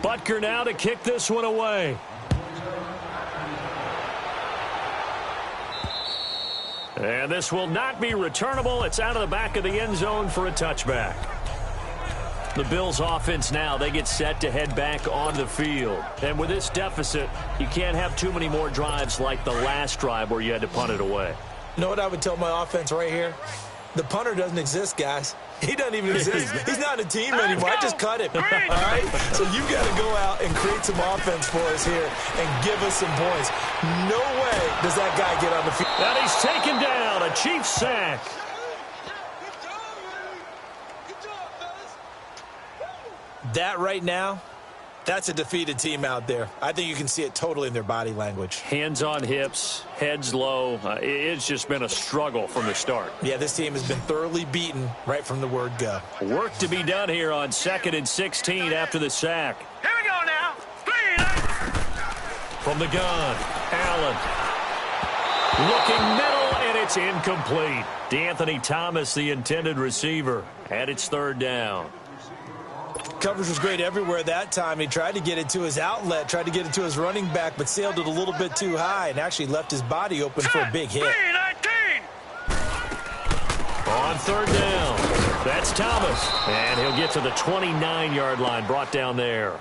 Butker now to kick this one away. And this will not be returnable. It's out of the back of the end zone for a touchback. The Bills offense now, they get set to head back on the field. And with this deficit, you can't have too many more drives like the last drive where you had to punt it away. You know what I would tell my offense right here? The punter doesn't exist, guys. He doesn't even exist. He's not a team anymore. I just cut him. All right? So you got to go out and create some offense for us here and give us some points. No way does that guy get on the field. And he's taken down. A Chiefs sack. That right now That's a defeated team out there. I think you can see it totally in their body language. Hands on hips, heads low. It's just been a struggle from the start. Yeah, this team has been thoroughly beaten right from the word go. Work to be done here on 2nd and 16 after the sack. Here we go now. From the gun, Allen. Looking middle, and it's incomplete. DeAnthony Thomas, the intended receiver, and it's 3rd down. Coverage was great everywhere that time. He tried to get it to his outlet, tried to get it to his running back, but sailed it a little bit too high and actually left his body open for a big hit. On 3rd down, that's Thomas, and he'll get to the 29-yard line, brought down there.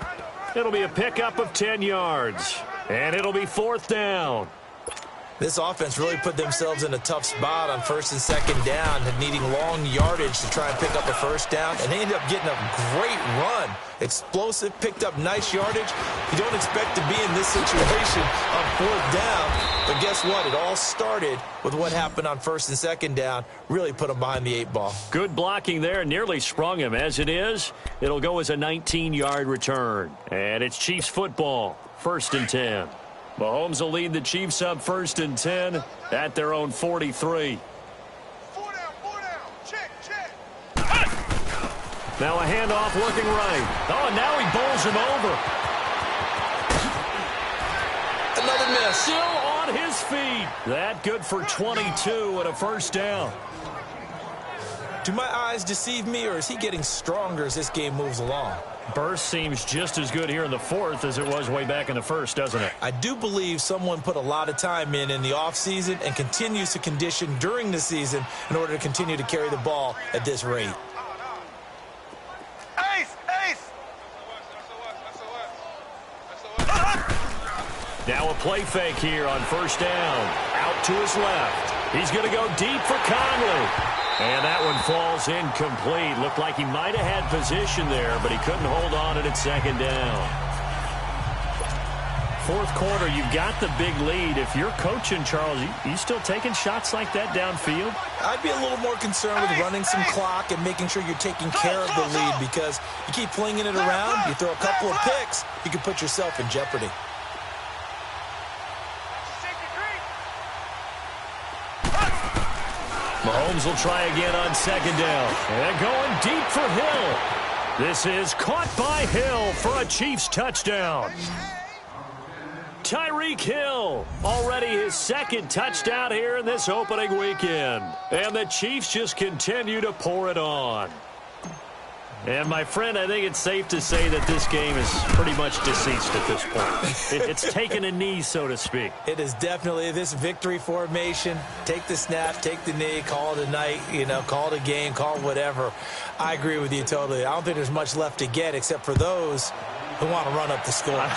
It'll be a pickup of 10 yards, and it'll be 4th down. This offense really put themselves in a tough spot on 1st and 2nd down, needing long yardage to try and pick up a 1st down, and they ended up getting a great run. Explosive, picked up nice yardage. You don't expect to be in this situation on 4th down, but guess what? It all started with what happened on 1st and 2nd down. Really put them behind the 8 ball. Good blocking there, nearly sprung him. As it is, it'll go as a 19-yard return, and it's Chiefs football, 1st and 10. Mahomes will lead the Chiefs up 1st and 10 at their own 43. 4 down, 4 down. Check. Now a handoff looking right. Oh, and now he bowls him over. Another miss. Still on his feet. That good for 22 and a 1st down. Do my eyes deceive me, or is he getting stronger as this game moves along? Burst seems just as good here in the 4th as it was way back in the 1st, doesn't it? I do believe someone put a lot of time in the offseason and continues to condition during the season in order to continue to carry the ball at this rate. Ace! Now a play fake here on 1st down. Out to his left. He's going to go deep for Conley. And that one falls incomplete. Looked like he might have had position there, but he couldn't hold on it at 2nd down. 4th quarter, you've got the big lead. If you're coaching, Charles, you still taking shots like that downfield? I'd be a little more concerned with running some clock and making sure you're taking care of the lead, because you keep flinging it around, you throw a couple of picks, you can put yourself in jeopardy. Mahomes will try again on 2nd down. And going deep for Hill. This is caught by Hill for a Chiefs touchdown. Tyreek Hill, already his 2nd touchdown here in this opening weekend. And the Chiefs just continue to pour it on. And, my friend, I think it's safe to say that this game is pretty much deceased at this point. It's taken a knee, so to speak. It is definitely this victory formation. Take the snap, take the knee, call it a night, call it a game, call it whatever. I agree with you totally. I don't think there's much left to get except for those who want to run up the score.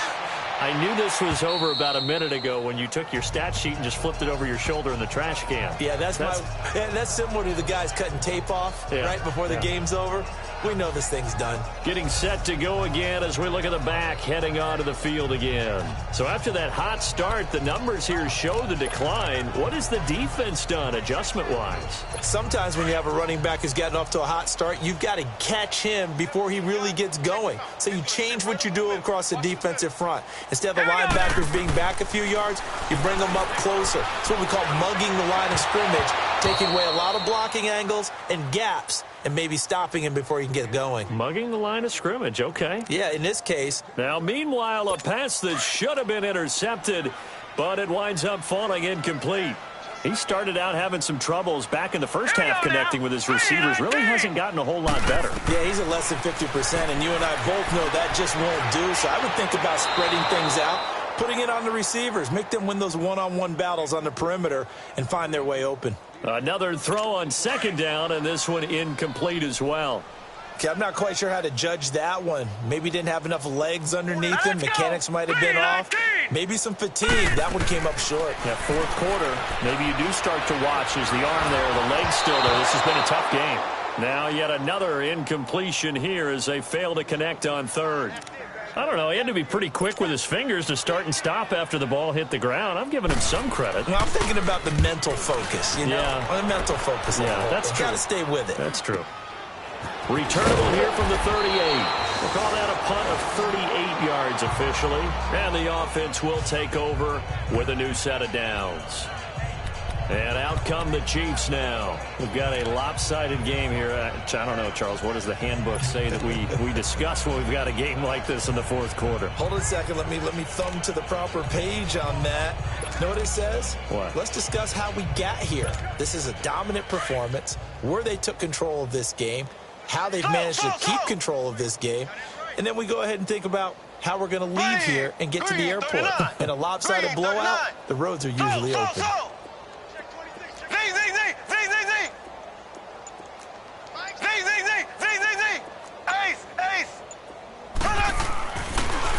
I knew this was over about a minute ago when you took your stat sheet and just flipped it over your shoulder in the trash can. Yeah, that's similar to the guys cutting tape off right before the game's over. We know this thing's done. Getting set to go again as we look at the back, heading onto the field again. So after that hot start, the numbers here show the decline. What has the defense done adjustment-wise? Sometimes when you have a running back who's gotten off to a hot start, you've got to catch him before he really gets going. So you change what you do across the defensive front. Instead of the linebackers being back a few yards, you bring them up closer. It's what we call mugging the line of scrimmage, taking away a lot of blocking angles and gaps, and maybe stopping him before he can get going. Mugging the line of scrimmage, okay. Yeah, in this case. Now, meanwhile, a pass that should have been intercepted, but it winds up falling incomplete. He started out having some troubles back in the first half connecting with his receivers. Really hasn't gotten a whole lot better. Yeah, he's at less than 50%, and you and I both know that just won't do. So I would think about spreading things out, putting it on the receivers, make them win those one-on-one battles on the perimeter and find their way open. Another throw on 2nd down, and this one incomplete as well. Okay, I'm not quite sure how to judge that one. Maybe didn't have enough legs underneath him. Mechanics might have been off. Maybe some fatigue. That one came up short. Yeah, 4th quarter, maybe you do start to watch as the arm there, the leg's still there. This has been a tough game. Now yet another incompletion here as they fail to connect on 3rd. I don't know. He had to be pretty quick with his fingers to start and stop after the ball hit the ground. I'm giving him some credit. Well, I'm thinking about the mental focus, the mental focus. Yeah, that's true. Got to stay with it. That's true. Returnable here from the 38. We'll call that a punt of 38 yards officially. And the offense will take over with a new set of downs. And out come the Chiefs now. We've got a lopsided game here. I don't know, Charles, what does the handbook say that we discuss when we've got a game like this in the fourth quarter? Hold on a second. Let me thumb to the proper page on that. Know what it says? What? Let's discuss how we got here. This is a dominant performance, where they took control of this game, how they've managed to keep control of this game, and then we go ahead and think about how we're going to leave here and get to the airport. In a lopsided blowout, the roads are usually open.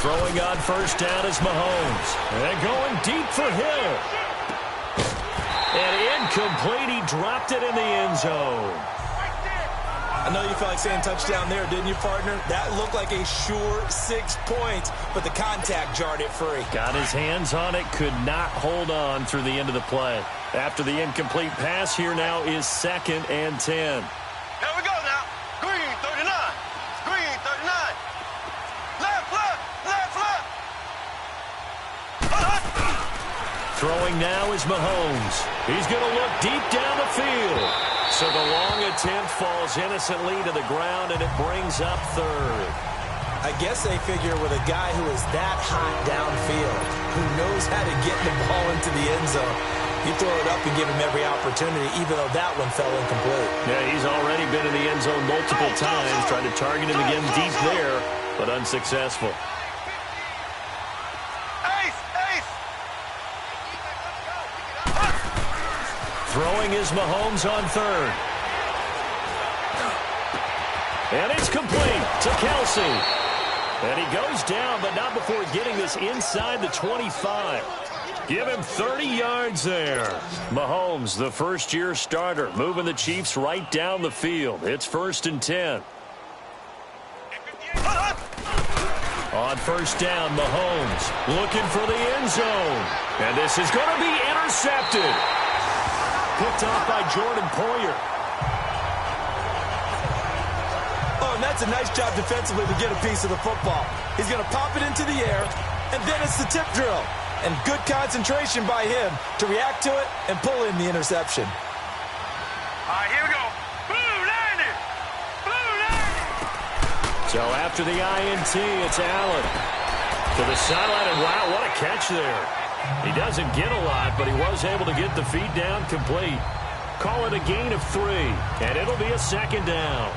Throwing on first down is Mahomes. And going deep for Hill. And incomplete. He dropped it in the end zone. I know you felt like saying touchdown there, didn't you, partner? That looked like a sure 6 points, but the contact jarred it free. Got his hands on it, could not hold on through the end of the play. After the incomplete pass, here now is 2nd and 10. Here we go now. Green 39. Green 39. Left, left, left, left. Throwing now is Mahomes. He's going to look deep down the field. So the long attempt falls innocently to the ground, and it brings up 3rd. I guess they figure with a guy who is that hot downfield, who knows how to get the ball into the end zone, you throw it up and give him every opportunity, even though that one fell incomplete. Yeah, he's already been in the end zone multiple times, trying to target him again deep there, but unsuccessful. Throwing is Mahomes on 3rd. And it's complete to Kelsey. And he goes down, but not before getting this inside the 25. Give him 30 yards there. Mahomes, the first-year starter, moving the Chiefs right down the field. It's 1st and 10. On first down, Mahomes looking for the end zone. And this is going to be intercepted. Picked off by Jordan Poyer. Oh, and that's a nice job defensively to get a piece of the football. He's going to pop it into the air, and then it's the tip drill. And good concentration by him to react to it and pull in the interception. All right, here we go. Blue 90. Blue 90. So after the INT, it's Allen to the sideline, and wow, what a catch there. He doesn't get a lot, but he was able to get the feed down complete. Call it a gain of 3, and it'll be a 2nd down.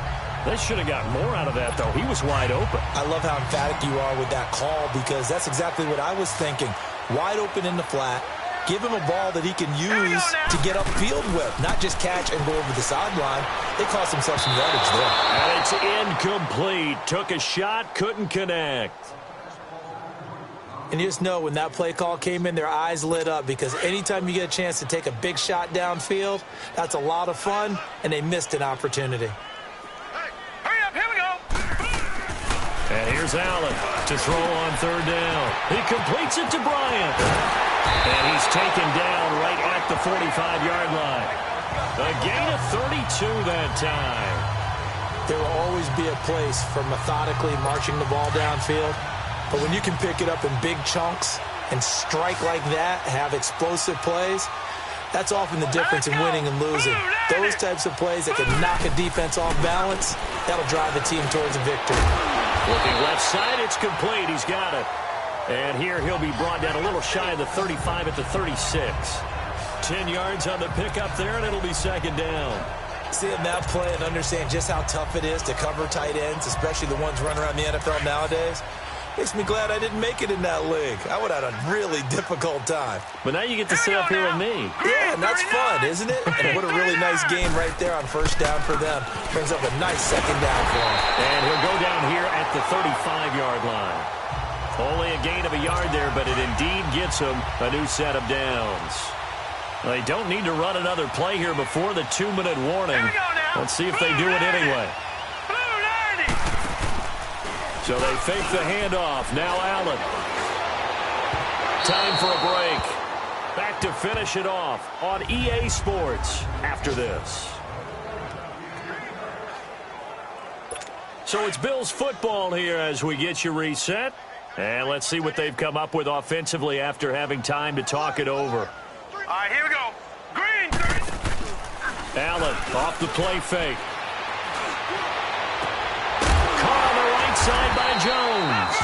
They should have got more out of that, though. He was wide open. I love how emphatic you are with that call, because that's exactly what I was thinking. Wide open in the flat. Give him a ball that he can use to get upfield with, not just catch and go over the sideline. They cost themselves some yardage there. And it's incomplete. Took a shot, couldn't connect. And you just know when that play call came in, their eyes lit up, because anytime you get a chance to take a big shot downfield, that's a lot of fun, and they missed an opportunity. Hey, hurry up, here we go. And here's Allen to throw on 3rd down. He completes it to Bryant. And he's taken down right at the 45-yard line. A gain of 32 that time. There will always be a place for methodically marching the ball downfield. But when you can pick it up in big chunks and strike like that, have explosive plays, that's often the difference in winning and losing. Those types of plays that can knock a defense off balance, that'll drive a team towards a victory. Looking left side, it's complete. He's got it. And here he'll be brought down a little shy of the 35 at the 36. 10 yards on the pickup there, and it'll be 2nd down. Seeing that play and understand just how tough it is to cover tight ends, especially the ones running around the NFL nowadays, makes me glad I didn't make it in that league. I would have had a really difficult time. But now you get to sit up here with me. Yeah, and that's fun, isn't it? And what a really nice game right there on first down for them. Brings up a nice 2nd down for them. And he'll go down here at the 35-yard line. Only a gain of a yard there, but it indeed gets him a new set of downs. They don't need to run another play here before the 2-minute warning. Let's see if they do it anyway. So they fake the handoff. Now Allen. Time for a break. Back to finish it off on EA Sports after this. So it's Bills football here as we get you reset. And let's see what they've come up with offensively after having time to talk it over. All right, here we go. Green. Allen off the play fake. Caught on the right side by Jones.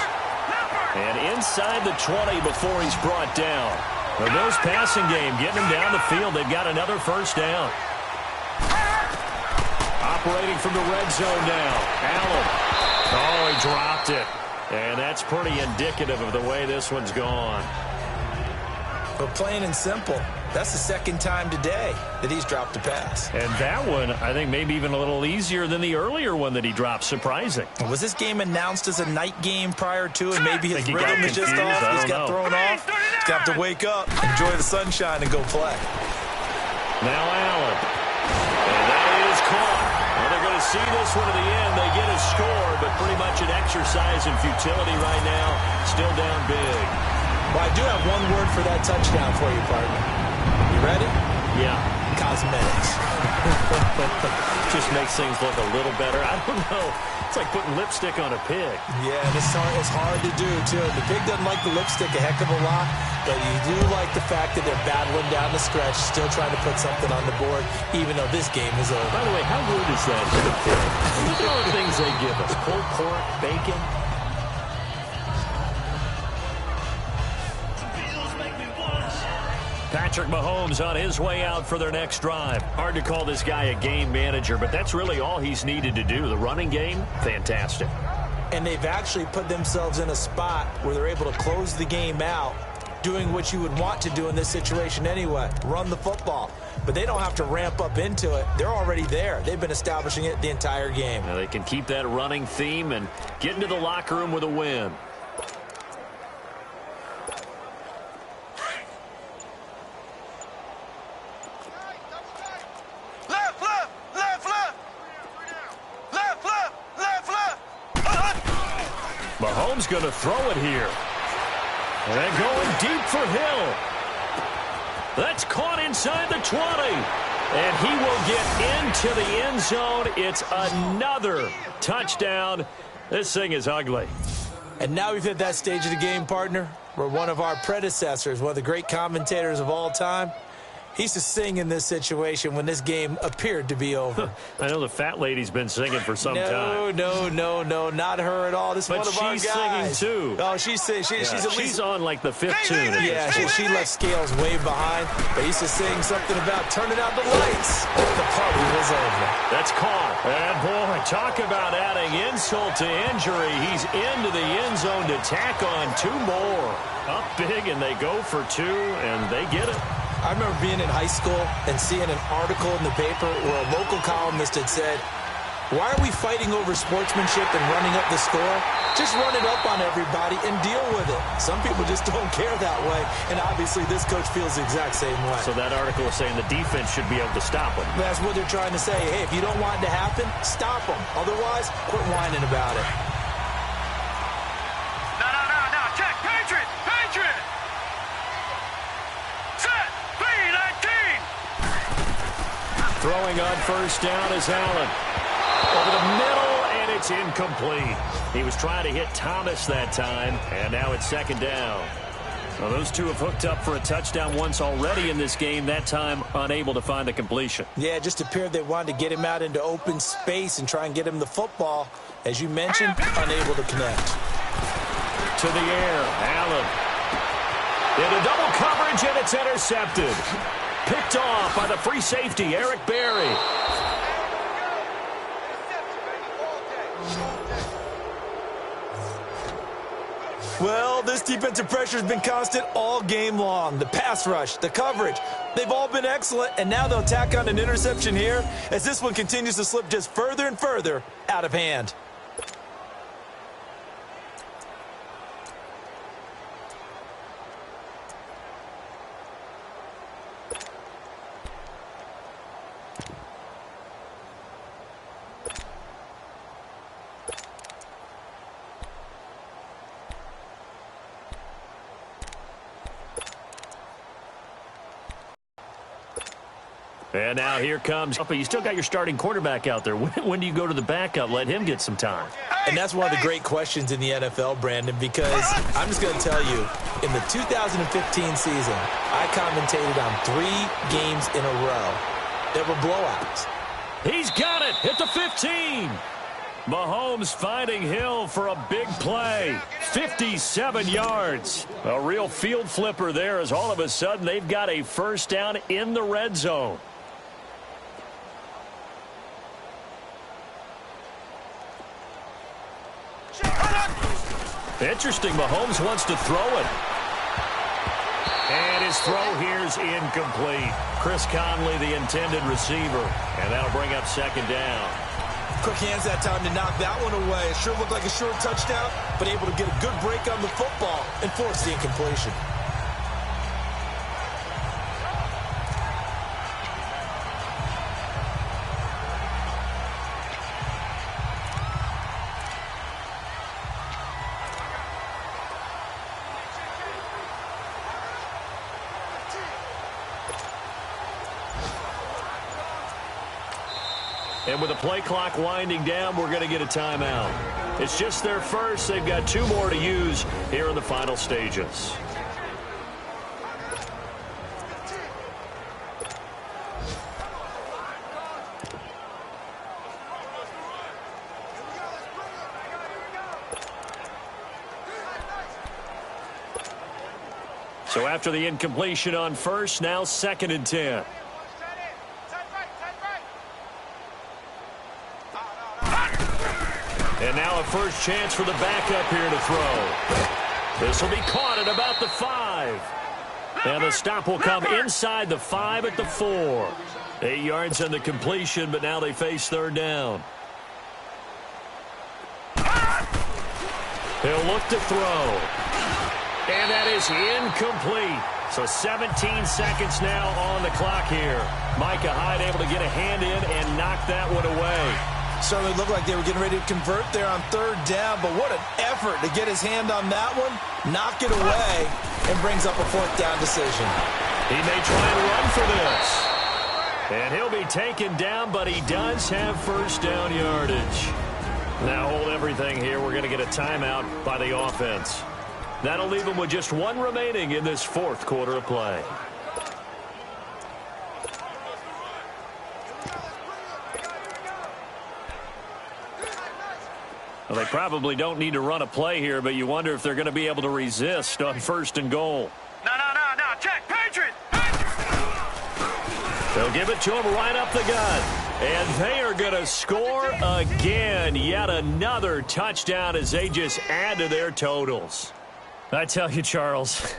And inside the 20 before he's brought down. The Bills passing game getting him down the field. They've got another first down. Operating from the red zone now. Allen. Oh, he dropped it. And that's pretty indicative of the way this one's gone. But plain and simple, that's the second time today that he's dropped a pass. And that one, I think, maybe even a little easier than the earlier one that he dropped. Surprising. Was this game announced as a night game prior to, and maybe his rhythm is just off? He's got thrown off. He's got to wake up, enjoy the sunshine, and go play. Now Allen. And that is caught. Well, they're going to see this one to the end. They get a score, but pretty much an exercise in futility right now. Still down big. Well, I do have one word for that touchdown for you, partner. You ready? Yeah. Cosmetics. Just makes things look a little better. I don't know. It's like putting lipstick on a pig. Yeah, and it's hard to do, too. The pig doesn't like the lipstick a heck of a lot, but you do like the fact that they're battling down the stretch, still trying to put something on the board, even though this game is over. By the way, how rude is that to the pig? Look at all the things they give us. Pulled pork, bacon. Patrick Mahomes on his way out for their next drive. Hard to call this guy a game manager, but that's really all he's needed to do. The running game, fantastic. And they've actually put themselves in a spot where they're able to close the game out, doing what you would want to do in this situation anyway, run the football. But they don't have to ramp up into it. They're already there. They've been establishing it the entire game. Now they can keep that running theme and get into the locker room with a win. Mahomes going to throw it here. And going deep for Hill. That's caught inside the 20. And he will get into the end zone. It's another touchdown. This thing is ugly. And now we've hit that stage of the game, partner, where one of our predecessors, one of the great commentators of all time, he used to sing in this situation when this game appeared to be over. I know the fat lady's been singing for some time. No, not her at all. This is one of our guys. But she's singing, too. Oh, she's at least... She's on, like, the fifth tune. Yeah, she left Scales way behind. But he used to sing something about turning out the lights. The party was over. That's caught. And, boy, talk about adding insult to injury. He's into the end zone to tack on two more. Up big, and they go for two, and they get it. I remember being in high school and seeing an article in the paper where a local columnist had said, why are we fighting over sportsmanship and running up the score? Just run it up on everybody and deal with it. Some people just don't care that way, and obviously this coach feels the exact same way. So that article is saying the defense should be able to stop them. That's what they're trying to say. Hey, if you don't want it to happen, stop them. Otherwise, quit whining about it. No. Check. Patriot. Throwing on first down is Allen. Over the middle, and it's incomplete. He was trying to hit Thomas that time, and now it's second down. Well, those two have hooked up for a touchdown once already in this game, that time unable to find the completion. Yeah, it just appeared they wanted to get him out into open space and try and get him the football. As you mentioned, unable to connect. To the air, Allen. Into double coverage, and it's intercepted. Picked off by the free safety, Eric Berry. Well, this defensive pressure has been constant all game long. The pass rush, the coverage, they've all been excellent, and now they'll tack on an interception here as this one continues to slip just further and further out of hand. And now here comes, but you still got your starting quarterback out there. When do you go to the backup? Let him get some time. And that's one of the great questions in the NFL, Brandon, because I'm just going to tell you, in the 2015 season, I commentated on 3 games in a row that were blowouts. He's got it at the 15. Mahomes finding Hill for a big play. 57 yards. A real field flipper there as all of a sudden they've got a first down in the red zone. Interesting. Mahomes wants to throw it. And his throw here's incomplete. Chris Conley, the intended receiver. And that'll bring up second down. Quick hands that time to knock that one away. It sure looked like a short touchdown, but able to get a good break on the football and force the incompletion. And with the play clock winding down, we're going to get a timeout. It's just their first. They've got 2 more to use here in the final stages. So after the incompletion on first, now 2nd and 10. And now a first chance for the backup here to throw. This will be caught at about the 5. And the stop will come inside the 5 at the 4. 8 yards on the completion, but now they face 3rd down. He'll look to throw. And that is incomplete. So 17 seconds now on the clock here. Micah Hyde able to get a hand in and knock that one away. Certainly looked like they were getting ready to convert there on 3rd down, but what an effort to get his hand on that one, knock it away, and brings up a 4th down decision. He may try and run for this. And he'll be taken down, but he does have first down yardage. Now hold everything here. We're going to get a timeout by the offense. That'll leave them with just 1 remaining in this 4th quarter of play. Well, they probably don't need to run a play here, but you wonder if they're going to be able to resist on 1st and goal. No. Check. Patriot. They'll give it to him right up the gut. And they are going to score again. Yet another touchdown as they just add to their totals. I tell you, Charles,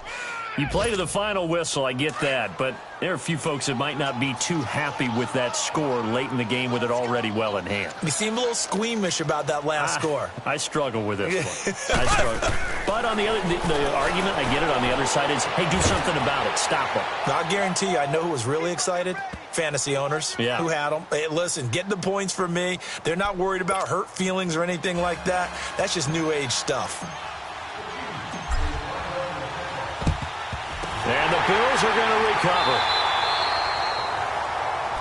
you play to the final whistle, I get that, but there are a few folks that might not be too happy with that score late in the game with it already well in hand. You seem a little squeamish about that last score. I struggle with this one. I struggle. But on the argument, I get it, on the other side is, hey, do something about it. Stop them. Now, I guarantee you, I know who was really excited. Fantasy owners who had them. Hey, listen, get the points for me. They're not worried about hurt feelings or anything like that. That's just new age stuff. And the Bills are going to recover.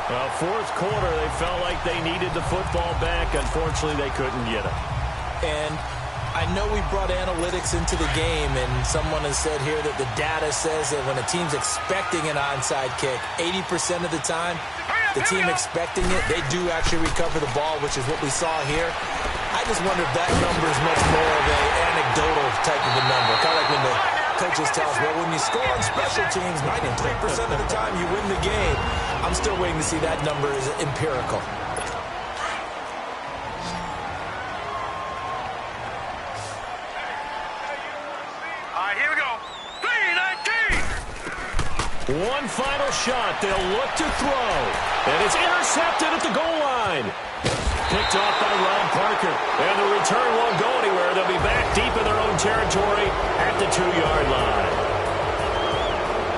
Well, 4th quarter, they felt like they needed the football back. Unfortunately, they couldn't get it. And I know we brought analytics into the game, and someone has said here that the data says that when a team's expecting an onside kick, 80% of the time, the team expecting it, they do actually recover the ball, which is what we saw here. I just wonder if that number is much more of an anecdotal type of a number. Kind of like when the coaches tell us, well, when you score on special teams, 93% of the time you win the game. I'm still waiting to see that number is empirical. All right, here we go. 3-19. One final shot. They'll look to throw. And it's intercepted at the goal line. Picked off by Ron Parker. And the return won't go anywhere. They'll be back deep in their own territory at the 2-yard line.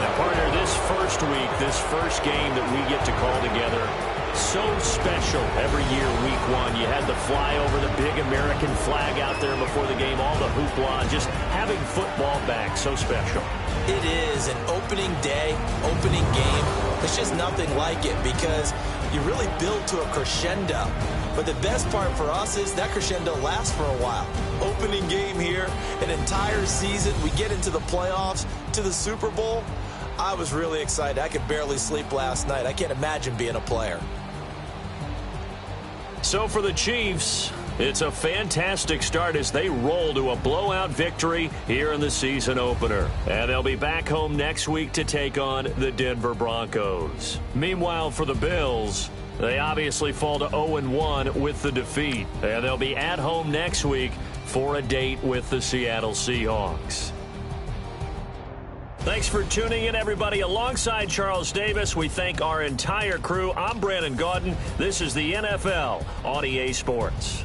Now, partner, this first week, this first game that we get to call together, So special every year, week one. You had the fly over the big American flag out there before the game, all the hoopla, just having football back, so special. It is an opening day, opening game. It's just nothing like it because you really build to a crescendo. But the best part for us is that crescendo lasts for a while. Opening game here, an entire season. We get into the playoffs, to the Super Bowl. I was really excited. I could barely sleep last night. I can't imagine being a player. So for the Chiefs, it's a fantastic start as they roll to a blowout victory here in the season opener. And they'll be back home next week to take on the Denver Broncos. Meanwhile, for the Bills, they obviously fall to 0-1 with the defeat. And they'll be at home next week for a date with the Seattle Seahawks. Thanks for tuning in, everybody. Alongside Charles Davis, we thank our entire crew. I'm Brandon Gaudin. This is the NFL on EA Sports.